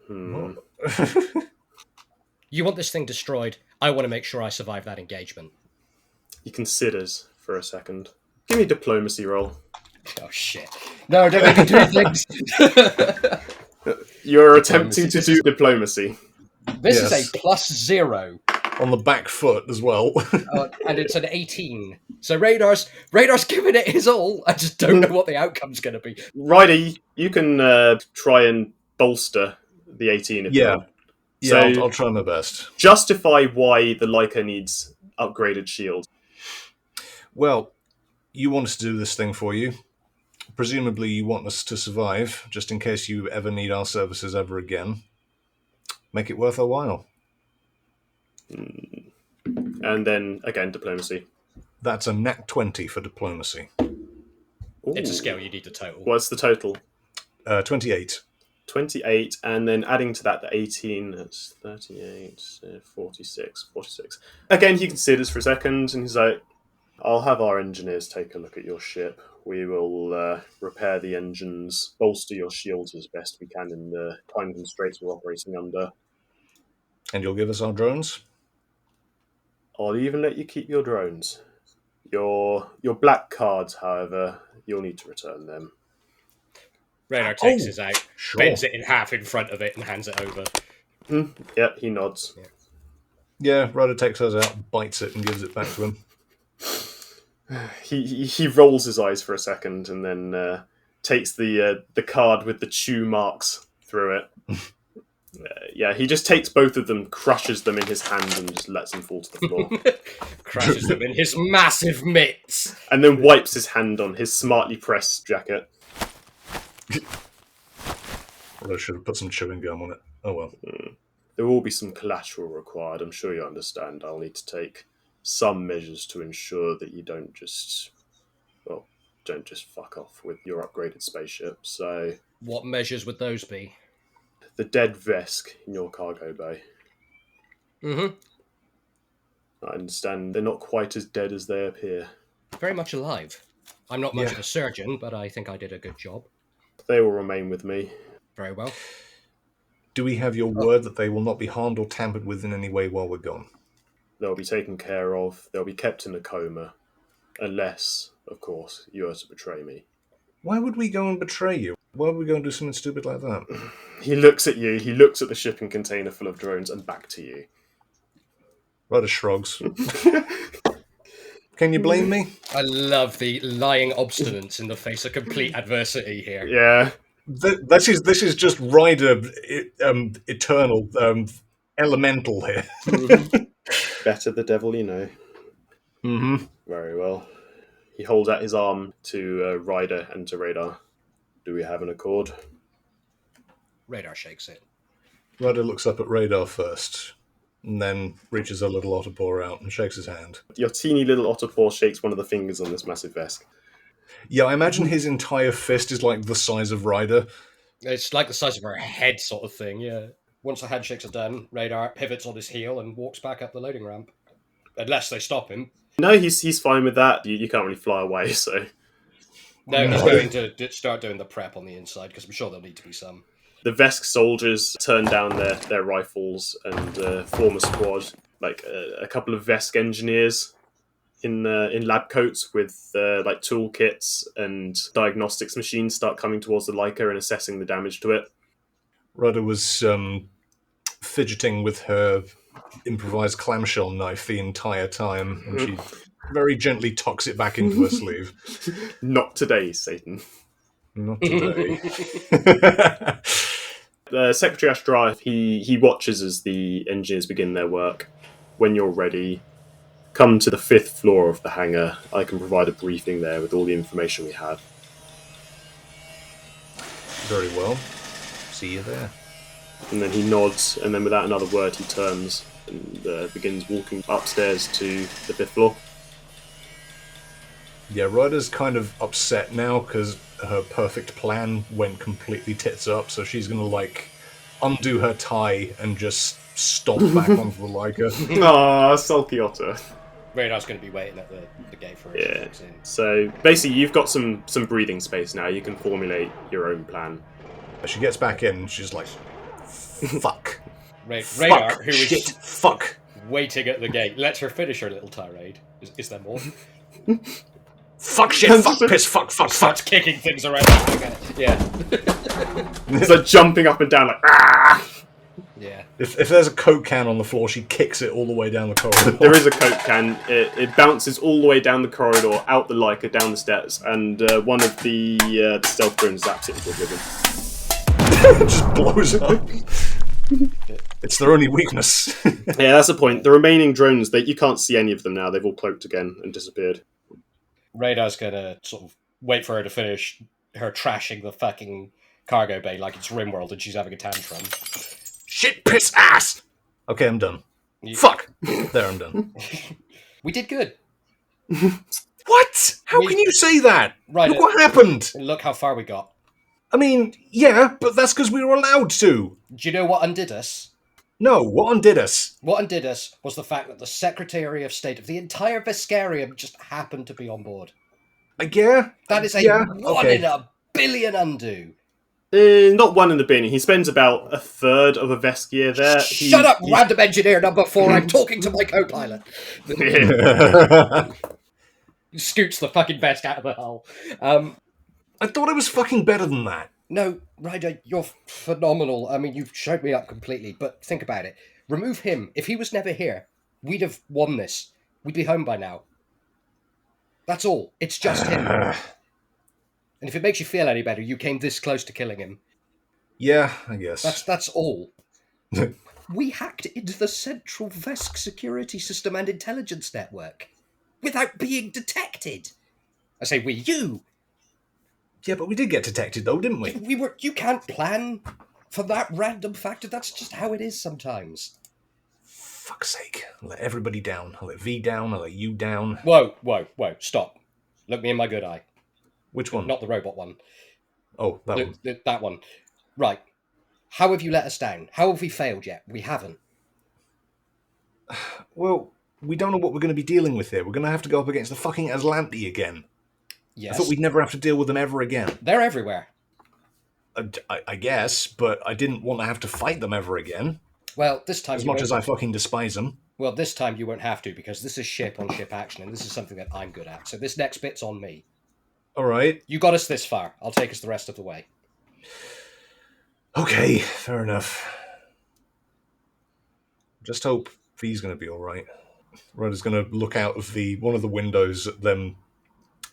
Hmm. You want this thing destroyed. I want to make sure I survive that engagement. He considers for a second. Give me a diplomacy roll. Oh, shit. No, don't make me do things. You're attempting to do diplomacy. This Yes. is a +0. on the back foot as well. And it's an 18. So Radar's giving it his all. I just don't know what the outcome's going to be. Ryder, you can try and bolster the 18 if you want. Yeah, So I'll try my best. justify why the Laika needs upgraded shield. Well, you want us to do this thing for you. Presumably you want us to survive, just in case you ever need our services ever again. Make it worth our while. And then, again, diplomacy. That's a nat 20 for diplomacy. Ooh. It's a skill, you need the total. What's the total? 28. 28, and then adding to that the 18, that's 38, 46. Again, he considers for a second, and he's like, I'll have our engineers take a look at your ship. We will repair the engines, bolster your shields as best we can in the time constraints we're operating under. And you'll give us our drones? I'll even let you keep your drones. Your black cards, however, you'll need to return them. Radar takes his out, Sure. bends it in half in front of it, and hands it over. Yep, he nods. Yeah, Ryder takes hers out, bites it, and gives it back to him. He rolls his eyes for a second and then takes the card with the chew marks through it. Yeah, he just takes both of them, crushes them in his hand, and just lets them fall to the floor. Crushes them in his massive mitts. And then wipes his hand on his smartly pressed jacket. Well, I should have put some chewing gum on it. Oh well. There will be some collateral required. I'm sure you understand. I'll need to take some measures to ensure that you don't just fuck off with your upgraded spaceship. So, What measures would those be? the dead Vesk in your cargo bay. Mm-hmm. I understand they're not quite as dead as they appear. Very much alive. I'm not much of a surgeon, but I think I did a good job. They will remain with me. Very well. Do we have your word that they will not be harmed or tampered with in any way while we're gone? They'll be taken care of. They'll be kept in a coma. Unless, of course, you are to betray me. Why would we go and betray you? Why would we go and do something stupid like that? He looks at you, he looks at the shipping container full of drones, and back to you. Ryder shrugs. Can you blame me? I love the lying obstinance in the face of complete adversity here. Yeah. This is just Ryder eternal elemental here. Better the devil you know. Mm-hmm. Very well. He holds out his arm to Ryder and to Radar. Do we have an accord? Radar shakes it. Ryder looks up at Radar first, and then reaches a little otter paw out and shakes his hand. Your teeny little otter paw shakes one of the fingers on this massive Vesk. Yeah, I imagine his entire fist is like the size of Ryder. It's like the size of her head sort of thing, yeah. Once the handshakes are done, Radar pivots on his heel and walks back up the loading ramp. Unless they stop him. No, he's fine with that. You can't really fly away, so... No, he's going to start doing the prep on the inside, because I'm sure there'll need to be some. The Vesk soldiers turn down their rifles and form a squad. Like a couple of Vesk engineers in lab coats with like toolkits and diagnostics machines start coming towards the Laika and assessing the damage to it. Ryder was fidgeting with her improvised clamshell knife the entire time, and she very gently tucks it back into her sleeve. Not today, Satan. Not today. Secretary Azdriah, he watches as the engineers begin their work. When you're ready, come to the 5th floor of the hangar. I can provide a briefing there with all the information we have. Very well. See you there. And then he nods, and then without another word he turns and begins walking upstairs to the 5th floor. Yeah, Ryder's kind of upset now because her perfect plan went completely tits up, so she's going to, like, undo her tie and just stomp back onto the Laika. Ah, sulky otter. Radar's going to be waiting at the gate for her to Yeah. fix in. So basically, you've got some breathing space now. You can formulate your own plan. She gets back in and she's like, fuck. Radar, Fuck. who is Shit. Fuck. waiting at the gate, lets her finish her little tirade. Is there more? Fuck shit. Fuck piss. Fuck. Starts kicking things around. Yeah. It's like jumping up and down like, ah! Yeah. If there's a Coke can on the floor, she kicks it all the way down the corridor. There is a Coke can. It bounces all the way down the corridor, out the Laika, down the steps, and one of the stealth drones zaps it into oblivion. It just blows up. It's their only weakness. Yeah, that's the point. The remaining drones, you can't see any of them now. They've all cloaked again and disappeared. Radar's gonna sort of wait for her to finish her trashing the fucking cargo bay like it's RimWorld and she's having a tantrum. Shit, piss, ass! Okay, I'm done. You- Fuck! There, I'm done. We did good. What? How can you say that? Right, Look what happened! Look how far we got. I mean, yeah, but that's because we were allowed to. Do you know what undid us? No, what undid us? What undid us was the fact that the Secretary of State of the entire Veskarium just happened to be on board. Yeah? That is a Yeah, one okay. in a billion undo. Not one in the bin. He spends about a third of a Vesk year there. Shut up, random engineer number 4. I'm talking to my co-pilot. Scoots the fucking Vesk out of the hull. I thought it was fucking better than that. No, Ryder, you're phenomenal. I mean, you've showed me up completely, but think about it. Remove him. If he was never here, we'd have won this. We'd be home by now. That's all. It's just him. And if it makes you feel any better, you came this close to killing him. Yeah, I guess. That's all. We hacked into the central Vesk security system and intelligence network without being detected. I say we, you. Yeah, but we did get detected though, didn't we? You can't plan for that random factor. That's just how it is sometimes. Fuck's sake. I'll let everybody down. I'll let V down, I'll let you down. Whoa, stop. Look me in my good eye. Which one? Not the robot one. Oh, that one. That one. Right. How have you let us down? How have we failed yet? We haven't. Well, we don't know what we're going to be dealing with here. We're going to have to go up against the fucking Azlanti again. Yes. I thought we'd never have to deal with them ever again. They're everywhere. I guess, but I didn't want to have to fight them ever again. Well, this time As much as I fucking despise them. Well, this time you won't have to, because this is ship-on-ship action, and this is something that I'm good at. So this next bit's on me. Alright. You got us this far. I'll take us the rest of the way. Okay, fair enough. Just hope V's going to be alright. Ryder's going to look out of one of the windows at them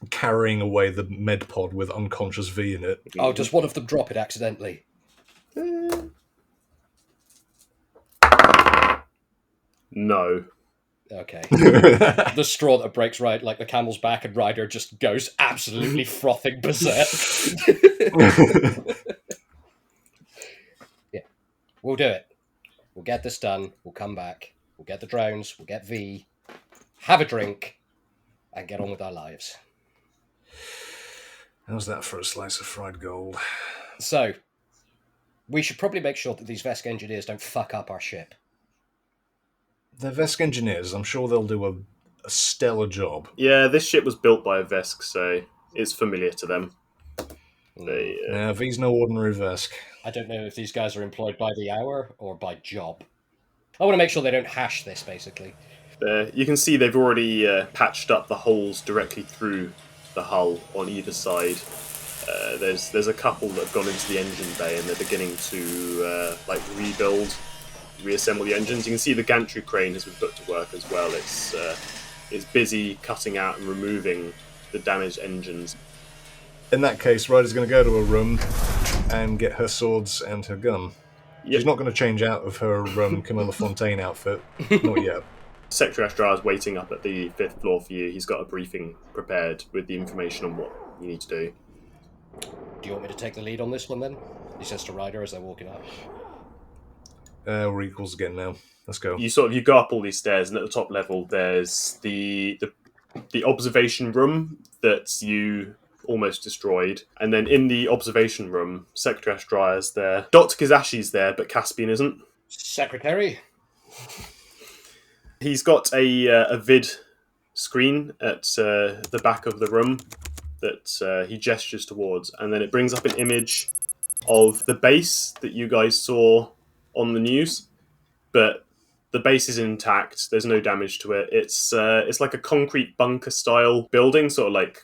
carrying away the med pod with unconscious V in it. Oh, does one of them drop it accidentally? No. Okay. The straw that breaks right like the camel's back, and Ryder just goes absolutely frothing berserk. Yeah. We'll do it. We'll get this done. We'll come back. We'll get the drones. We'll get V. Have a drink. And get on with our lives. How's that for a slice of fried gold? So, we should probably make sure that these Vesk engineers don't fuck up our ship. They're Vesk engineers. I'm sure they'll do a stellar job. Yeah, this ship was built by a Vesk, so it's familiar to them. Yeah, V's no ordinary Vesk. I don't know if these guys are employed by the hour or by job. I want to make sure they don't hash this, basically. You can see they've already patched up the holes directly through the hull on either side. There's a couple that have gone into the engine bay, and they're beginning to reassemble the engines. You can see the gantry crane has been put to work as well. It's busy cutting out and removing the damaged engines. In that case, Ryder's going to go to her room and get her swords and her gun. Yep. She's not going to change out of her Camilla Fontaine outfit. Not yet. Secretary Azdriah is waiting up at the 5th floor for you. He's got a briefing prepared with the information on what you need to do. Do you want me to take the lead on this one, then? He says to Ryder as they're walking up. We're equals again now. Let's go. You go up all these stairs, and at the top level there's the observation room that you almost destroyed, and then in the observation room, Secretary Azdriah's there. Dr Kizashi's there, but Caspian isn't. Secretary? He's got a vid screen at the back of the room that he gestures towards, and then it brings up an image of the base that you guys saw on the news, but the base is intact. There's no damage to it. It's like a concrete bunker style building, sort of like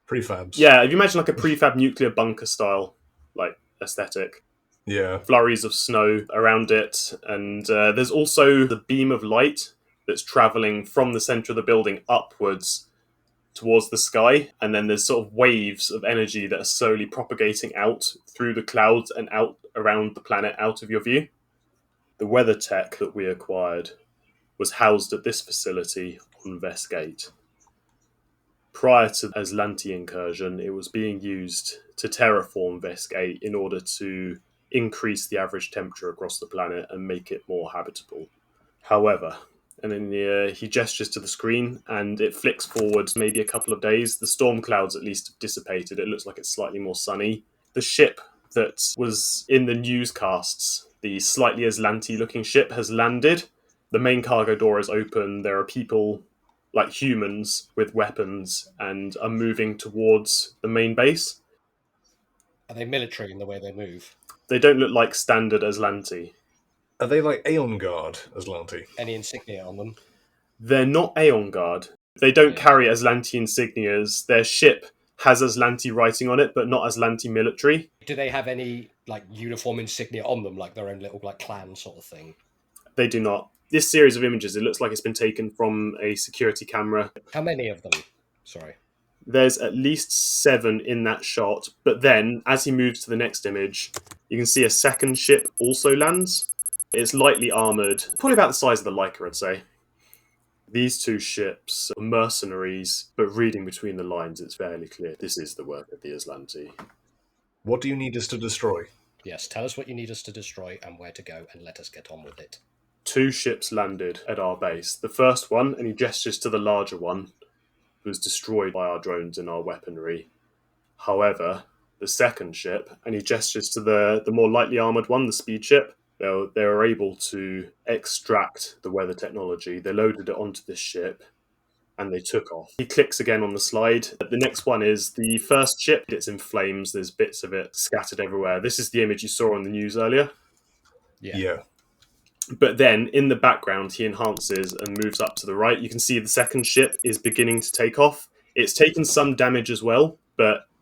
prefabs. Yeah, if you imagine like a prefab nuclear bunker style like aesthetic. Yeah. flurries of snow around it, and there's also the beam of light that's travelling from the centre of the building upwards towards the sky, and then there's sort of waves of energy that are slowly propagating out through the clouds and out around the planet, out of your view. The weather tech that we acquired was housed at this facility on Vesk 8. Prior to the Azlanti incursion, it was being used to terraform Vesk 8 in order to increase the average temperature across the planet and make it more habitable. However, and then he gestures to the screen and it flicks forward maybe a couple of days. The storm clouds at least have dissipated. It looks like it's slightly more sunny. The ship that was in the newscasts, the slightly Azlanti looking ship, has landed. The main cargo door is open. There are people, like humans, with weapons and are moving towards the main base. Are they military in the way they move? They don't look like standard Azlanti. Are they like Aeon Guard, Azlanti? Any insignia on them? They're not Aeon Guard. They don't carry Azlanti insignias. Their ship has Azlanti writing on it, but not Azlanti military. Do they have any like uniform insignia on them, like their own little like clan sort of thing? They do not. This series of images, it looks like it's been taken from a security camera. How many of them? Sorry. There's at least 7 in that shot, but then, as he moves to the next image, you can see a second ship also lands. It's lightly armoured, probably about the size of the Laika, I'd say. These 2 ships are mercenaries, but reading between the lines, it's fairly clear this is the work of the Azlanti. What do you need us to destroy? Yes, tell us what you need us to destroy and where to go, and let us get on with it. 2 ships landed at our base. The first one, and he gestures to the larger one, was destroyed by our drones and our weaponry. However, the second ship, and he gestures to the more lightly armoured one, the speed ship, they were able to extract the weather technology. They loaded it onto this ship, and they took off. He clicks again on the slide. The next one is the first ship. It's in flames. There's bits of it scattered everywhere. This is the image you saw on the news earlier. Yeah. But then, in the background, he enhances and moves up to the right. You can see the second ship is beginning to take off. It's taken some damage as well,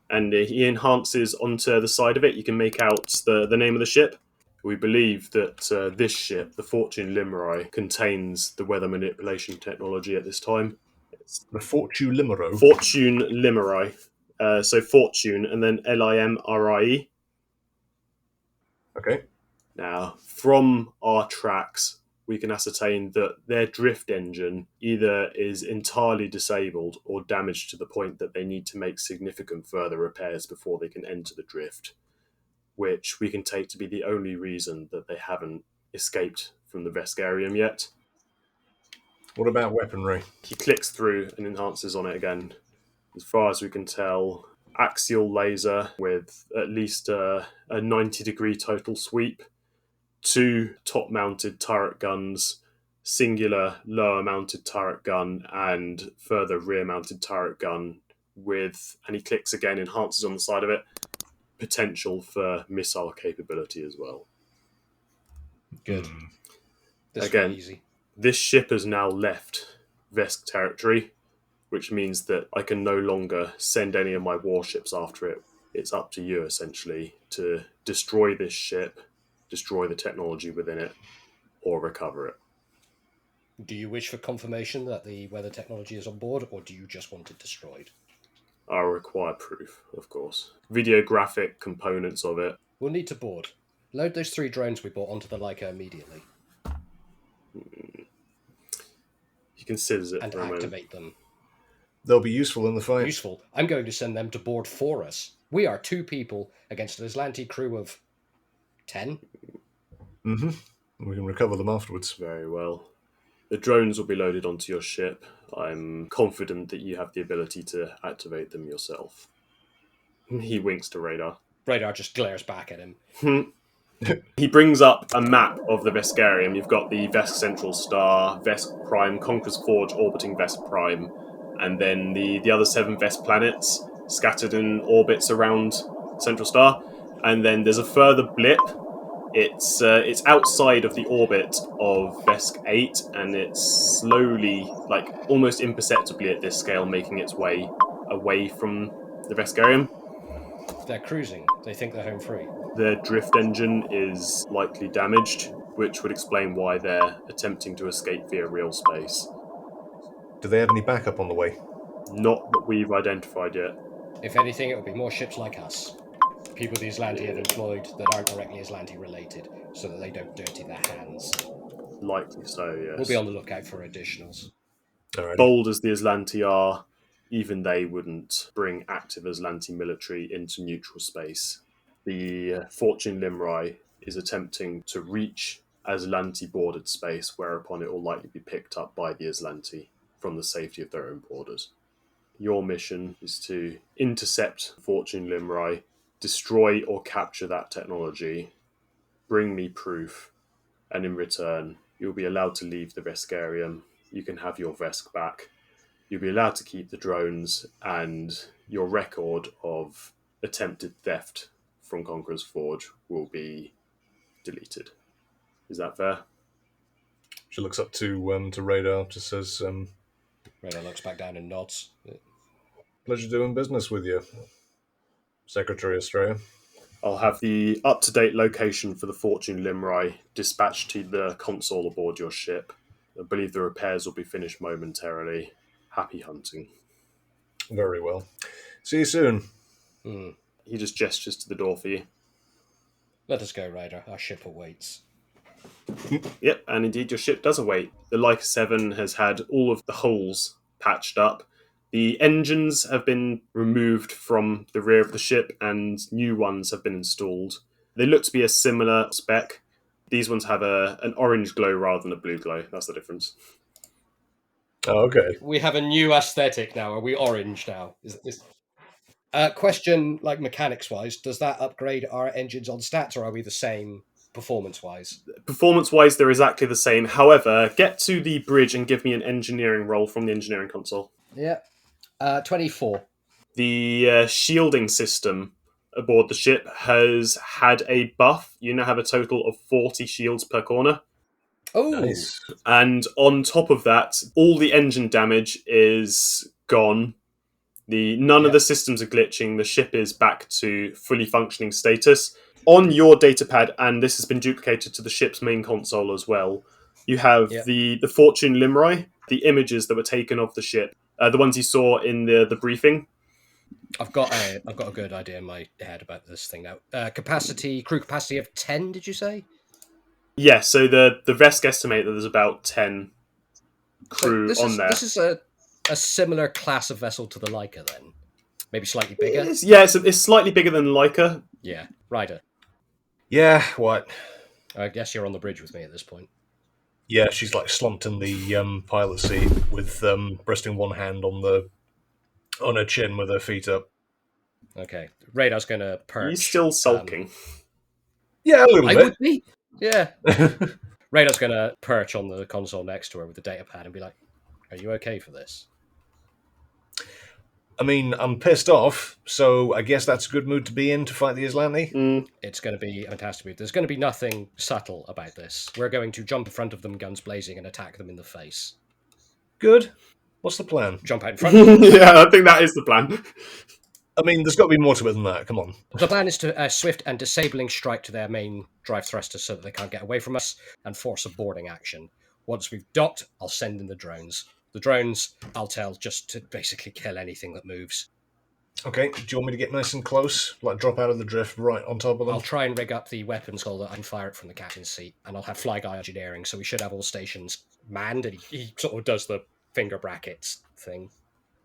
and he enhances onto the side of it. You can make out the name of the ship. We believe that this ship, the Fortune Limeri, contains the weather manipulation technology at this time. It's The Fortune Limero. Fortune Limeri. So Fortune, and then Limrie. Okay. Now, from our tracks, we can ascertain that their drift engine either is entirely disabled or damaged to the point that they need to make significant further repairs before they can enter the drift, which we can take to be the only reason that they haven't escaped from the Veskarium yet. What about weaponry? He clicks through and enhances on it again. As far as we can tell, axial laser with at least a 90-degree total sweep, 2 top-mounted turret guns, singular lower-mounted turret gun, and further rear-mounted turret gun with, and he clicks again, enhances on the side of it, potential for missile capability as well. Good. This Again, easy. This ship has now left Vesk territory, which means that I can no longer send any of my warships after it. It's up to you, essentially, to destroy this ship, destroy the technology within it, or recover it. Do you wish for confirmation that the weather technology is on board, or do you just want it destroyed? I require proof, of course. Videographic components of it. We'll need to board. Load those 3 drones we bought onto the Laika immediately. He considers it and for a moment. activate them. They'll be useful in the fight. Useful. I'm going to send them to board for us. We are 2 people against an Azlanti crew of 10. Mm-hmm. We can recover them afterwards. Very well. The drones will be loaded onto your ship. I'm confident that you have the ability to activate them yourself. He winks to Radar. Radar just glares back at him. He brings up a map of the Veskarium. You've got the Vesk Central Star, Vesk Prime, Conqueror's Forge orbiting Vesk Prime, and then the other 7 Vesk planets scattered in orbits around Central Star. And then there's a further blip. It's outside of the orbit of Vesk 8, and it's slowly, like almost imperceptibly at this scale, making its way away from the Veskarium. They're cruising. They think they're home free. Their drift engine is likely damaged, which would explain why they're attempting to escape via real space. Do they have any backup on the way? Not that we've identified yet. If anything, it would be more ships like us. People the Azlanti have employed that aren't directly Azlanti related, so that they don't dirty their hands. Likely so, yes. We'll be on the lookout for additionals. Alright. Bold as the Azlanti are, even they wouldn't bring active Azlanti military into neutral space. The Fortune Limrai is attempting to reach Azlanti bordered space, whereupon it will likely be picked up by the Azlanti from the safety of their own borders. Your mission is to intercept Fortune Limrai, destroy or capture that technology, bring me proof, and in return, you'll be allowed to leave the Veskarium. You can have your Vesk back. You'll be allowed to keep the drones, and your record of attempted theft from Conqueror's Forge will be deleted. Is that fair? She looks up to Radar, just says, Radar looks back down and nods. pleasure doing business with you, Secretary Azdriah. I'll have the up-to-date location for the Fortune Limrai dispatched to the console aboard your ship. I believe the repairs will be finished momentarily. Happy hunting. Very well. See you soon. He just gestures to the door for you. Let us go, Ryder. Our ship awaits. Yep, and indeed your ship does await. The Laika 7 has had all of the holes patched up. The engines have been removed from the rear of the ship and new ones have been installed. They look to be a similar spec. These ones have an orange glow rather than a blue glow. That's the difference. Oh, okay. We have a new aesthetic now. Are we orange now? Question, like mechanics-wise, does that upgrade our engines on stats, or are we the same performance-wise? Performance-wise, they're exactly the same. However, get to the bridge and give me an engineering roll from the engineering console. Yeah. 24. The shielding system aboard the ship has had a buff. You now have a total of 40 shields per corner. Oh, Nice. And on top of that, all the engine damage is gone. None of the systems are glitching. The ship is back to fully functioning status. On your datapad, and this has been duplicated to the ship's main console as well, you have the Fortune Limrai, the images that were taken of the ship, the ones you saw in the briefing. I've got a good idea in my head about this thing now. Crew capacity of 10, did you say? Yeah, so the Vesk estimate that there's about 10 crew on there. This is a similar class of vessel to the Laika, then? Maybe slightly bigger? It's slightly bigger than Laika. Yeah. Ryder. Yeah, what? I guess you're on the bridge with me at this point. Yeah, she's like slumped in the pilot seat with resting one hand on her chin with her feet up. Okay. Radar's going to perch. He's still sulking. Yeah, a little I bit. would be. Yeah. Radar's going to perch on the console next to her with the datapad and be like, are you okay for this? I mean, I'm pissed off, so I guess that's a good mood to be in to fight the Azlanti. It's going to be a fantastic mood. There's going to be nothing subtle about this. We're going to jump in front of them, guns blazing, and attack them in the face. Good. What's the plan? Jump out in front of them. Yeah, I think that is the plan. I mean, there's got to be more to it than that. Come on. The plan is to swift and disabling strike to their main drive thrusters so that they can't get away from us and force a boarding action. Once we've docked, I'll send in the drones. The drones, I'll tell just to basically kill anything that moves. Okay, do you want me to get nice and close? Like drop out of the drift right on top of them? I'll try and rig up the weapons so that I can fire it from the captain's seat, and I'll have fly guy engineering, so we should have all stations manned, and he sort of does the finger brackets thing.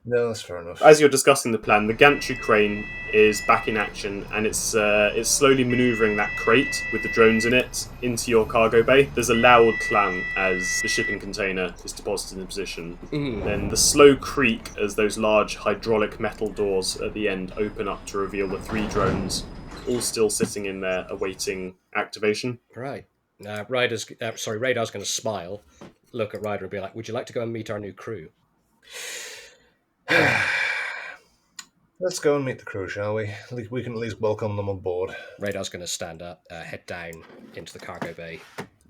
No, that's fair enough. As you're discussing the plan, the gantry crane is back in action, and it's slowly manoeuvring that crate with the drones in it into your cargo bay. There's a loud clang as the shipping container is deposited in position. Then the slow creak as those large hydraulic metal doors at the end open up to reveal the 3 drones, all still sitting in there awaiting activation. Right. Radar's going to smile, look at Ryder and be like, would you like to go and meet our new crew? Let's go and meet the crew, shall we? We can at least welcome them on board. Radar's going to stand up, head down into the cargo bay.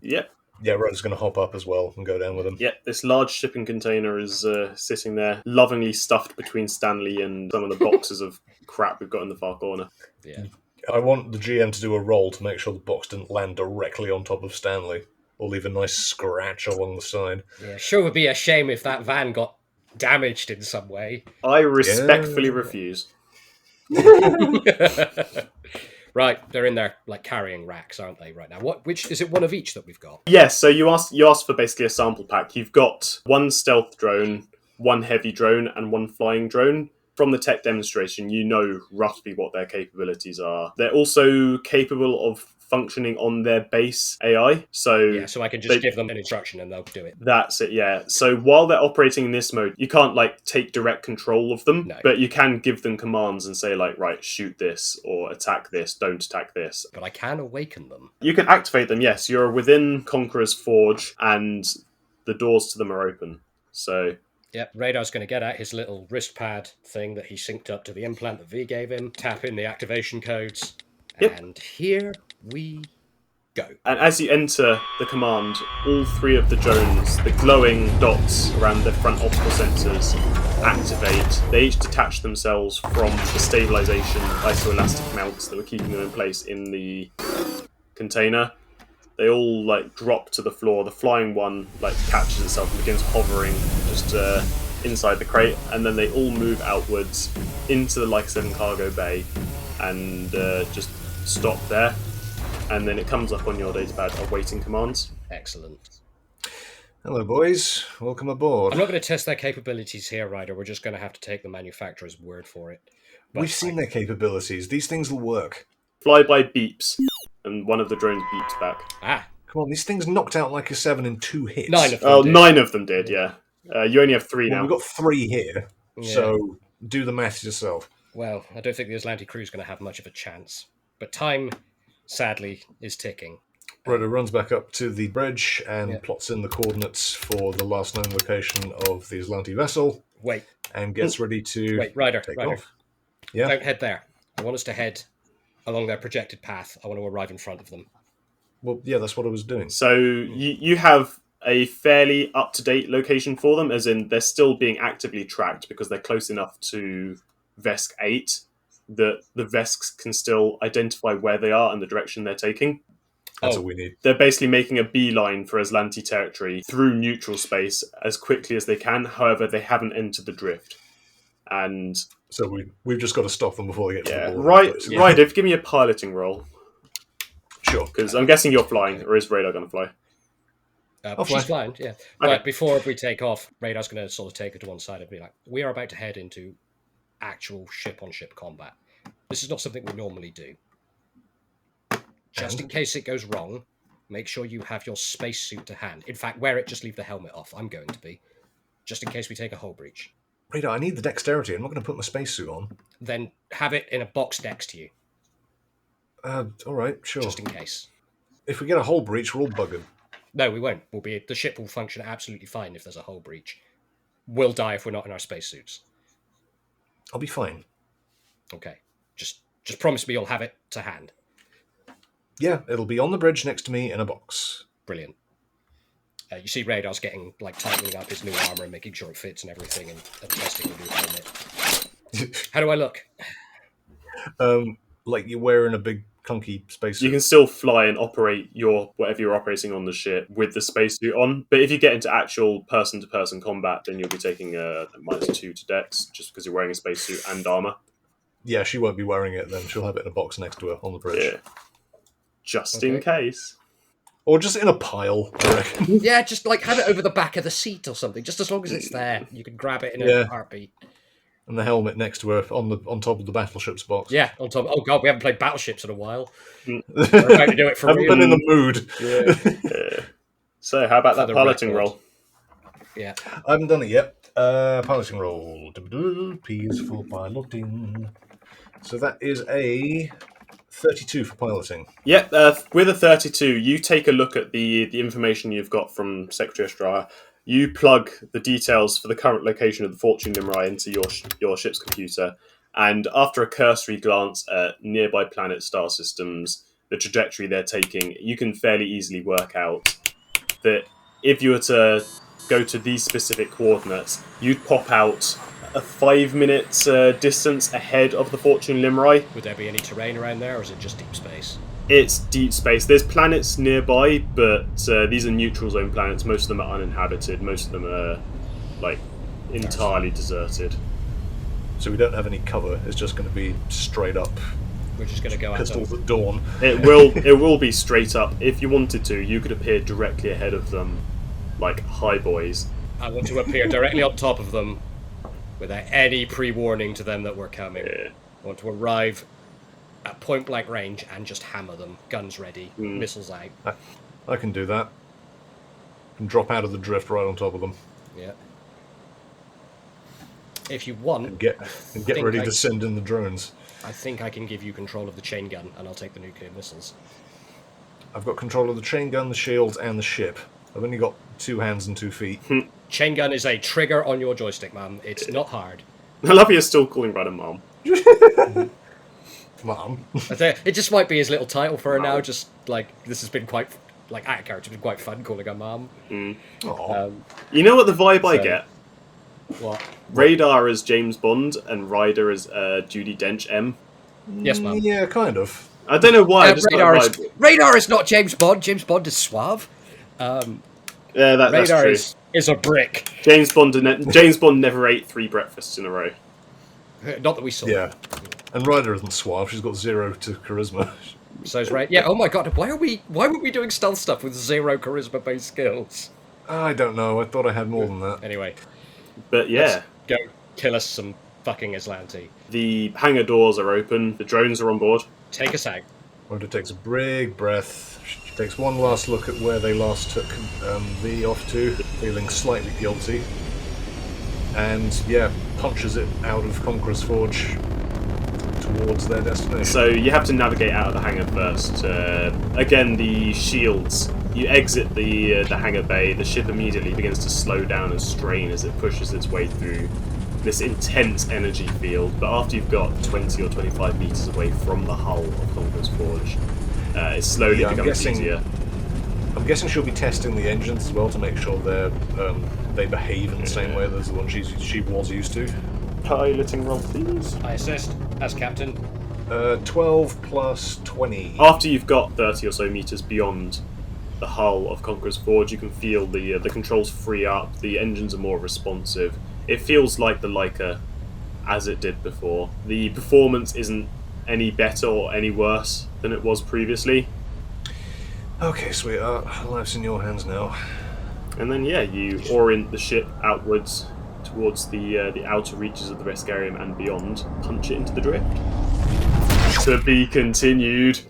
Yep. Yeah, Radar's going to hop up as well and go down with them. Yep, this large shipping container is sitting there, lovingly stuffed between Stanley and some of the boxes of crap we've got in the far corner. Yeah. I want the GM to do a roll to make sure the box didn't land directly on top of Stanley, or leave a nice scratch along the side. Yeah, sure would be a shame if that van got damaged in some way. I respectfully refuse. Right, they're in there like carrying racks, aren't they? Right now, which is it? One of each that we've got. Yes, so you asked for basically a sample pack. You've got one stealth drone, one heavy drone, and one flying drone. From the tech demonstration, you know roughly what their capabilities are. They're also capable of functioning on their base AI. So I can just give them an instruction and they'll do it. That's it, yeah. So while they're operating in this mode, you can't take direct control of them, but you can give them commands and say right, shoot this or attack this, don't attack this. But I can awaken them. You can activate them, yes. You're within Conqueror's Forge and the doors to them are open. So yep, Radar's going to get out his little wrist pad thing that he synced up to the implant that V gave him, tap in the activation codes, and here we go. And as you enter the command, all three of the drones, the glowing dots around their front optical sensors, activate. They each detach themselves from the stabilization isoelastic mounts that were keeping them in place in the container. They all drop to the floor. The flying one catches itself and begins hovering just inside the crate, and then they all move outwards into the Laika 7 cargo bay and just stop there. And then it comes up on your datapad awaiting commands. Excellent. Hello, boys. Welcome aboard. I'm not going to test their capabilities here, Ryder. We're just going to have to take the manufacturer's word for it. But we've seen their capabilities. These things will work. Flyby beeps, and one of the drones beeps back. Come on, these things knocked out Laika 7 in 2 hits. 9 of them did. 9 of them did, yeah. You only have 3 now. We've got 3 here, so do the maths yourself. Well, I don't think the Azlanti crew's going to have much of a chance. But time, sadly, is ticking. Ryder runs back up to the bridge and plots in the coordinates for the last known location of the Azlanti vessel. Wait. And gets ready to Ryder. off. Yeah. Don't head there. I want us to head along their projected path. I want to arrive in front of them. Well, yeah, that's what I was doing. So you have a fairly up-to-date location for them, as in they're still being actively tracked because they're close enough to Vesk 8 that the Vesks can still identify where they are and the direction they're taking. That's all we need. They're basically making a beeline for Azlanti territory through neutral space as quickly as they can. However, they haven't entered the drift. And so we've just got to stop them before they get to the border. Right, Ryder, give me a piloting roll. Sure. Because I'm guessing you're flying, or is Radar going to fly? She's flying, yeah. Okay. But before we take off, Radar's going to sort of take her to one side and be like, we are about to head into actual ship-on-ship combat. This is not something we normally do. Just in case it goes wrong, make sure you have your spacesuit to hand. In fact, wear it, just leave the helmet off. I'm going to be. Just in case we take a hull breach. Radar, I need the dexterity. I'm not going to put my spacesuit on. Then have it in a box next to you. All right, sure. Just in case. If we get a hull breach, we're all buggered. No, we won't. The ship will function absolutely fine if there's a hull breach. We'll die if we're not in our spacesuits. I'll be fine. Okay. Just promise me you'll have it to hand. Yeah, it'll be on the bridge next to me in a box. Brilliant. You see Radar's getting, tightening up his new armour and making sure it fits and everything and testing the new helmet. How do I look? Like you're wearing a big clunky spacesuit. You can still fly and operate whatever you're operating on the ship with the spacesuit on, but if you get into actual person-to-person combat, then you'll be taking a -2 to Dex, just because you're wearing a spacesuit and armour. Yeah, she won't be wearing it then. She'll have it in a box next to her on the bridge. Yeah. Just in case. Or just in a pile, I reckon. Yeah, just have it over the back of the seat or something, just as long as it's there. You can grab it in a heartbeat. And the helmet next to her on top of the battleship's box. Yeah, on top. Oh god, we haven't played battleships in a while. We're about to do it for real. I haven't been in the mood. Yeah. So, how about that piloting roll? Yeah. I haven't done it yet. Piloting roll. P is for piloting. So that is a 32 for piloting. Yeah, with a 32, you take a look at the information you've got from Secretary Azdriah. You plug the details for the current location of the Fortune Nimrai into your ship's computer, and after a cursory glance at nearby planet star systems, the trajectory they're taking, you can fairly easily work out that if you were to go to these specific coordinates, you'd pop out a 5-minute distance ahead of the Fortune Limrai. Would there be any terrain around there, or is it just deep space? It's deep space. There's planets nearby, but these are neutral zone planets. Most of them are uninhabited. Most of them are, entirely deserted. So we don't have any cover. It's just going to be straight up. We're just going to go at them. Pistols at dawn. It will be straight up. If you wanted to, you could appear directly ahead of them, like high boys. I want to appear directly on top of them without any pre-warning to them that we're coming. Yeah. I want to arrive at point-blank range and just hammer them. Guns ready, missiles out. I can do that. And drop out of the drift right on top of them. Yeah. If you want... And get ready to send in the drones. I think I can give you control of the chain gun, and I'll take the nuclear missiles. I've got control of the chain gun, the shields, and the ship. I've only got 2 hands and 2 feet. Chain gun is a trigger on your joystick, ma'am. It's not hard. I love you're still calling Ryder Mom. Mom. It just might be his little title for her now, just this has been quite, out of character, been quite fun calling her mom. You know what the vibe I get? What? Radar as James Bond and Ryder as Judi Dench M. Yes, ma'am. Yeah, kind of. I don't know why. I just Radar is not James Bond. James Bond is suave. Yeah, that's Radar true. is a brick. James Bond never ate 3 breakfasts in a row. Not that we saw. Yeah. And Ryder isn't suave. She's got 0 to charisma. So's right. Yeah. Oh my god. Why were we doing stealth stuff with 0 charisma-based skills? I don't know. I thought I had more than that. Anyway. But yeah. Let's go kill us some fucking Azlanti. The hangar doors are open. The drones are on board. Take us out. Ryder takes a big breath. She takes one last look at where they last took V off to, feeling slightly guilty. And, punches it out of Conqueror's Forge towards their destination. So you have to navigate out of the hangar first. Again, the shields. You exit the hangar bay. The ship immediately begins to slow down and strain as it pushes its way through this intense energy field. But after you've got 20 or 25 meters away from the hull of Conqueror's Forge, it slowly becomes easier. I'm guessing she'll be testing the engines as well to make sure they behave in the same way as the one she was used to. Piloting roll, please. I assist as captain. 12 plus 20. After you've got 30 or so meters beyond the hull of Conqueror's Forge, you can feel the controls free up. The engines are more responsive. It feels like the Laika as it did before. The performance isn't any better or any worse than it was previously. Okay, sweetheart. Life's in your hands now. And then, you orient the ship outwards towards the outer reaches of the Veskarium and beyond. Punch it into the drift. To be continued.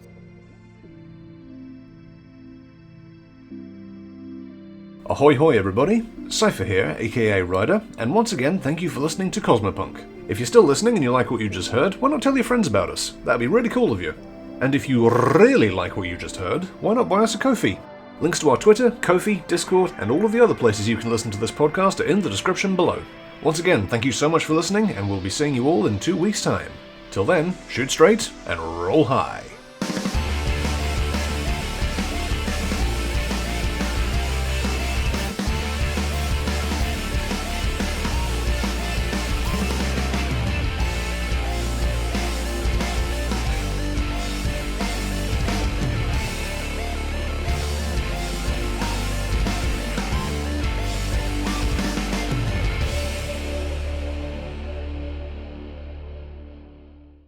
Ahoy hoy everybody, Cypher here, aka Ryder, and once again thank you for listening to Cosmopunk. If you're still listening and you like what you just heard, why not tell your friends about us? That'd be really cool of you. And if you really like what you just heard, why not buy us a Ko-fi? Links to our Twitter, Ko-fi, Discord, and all of the other places you can listen to this podcast are in the description below. Once again, thank you so much for listening, and we'll be seeing you all in 2 weeks' time. Till then, shoot straight and roll high.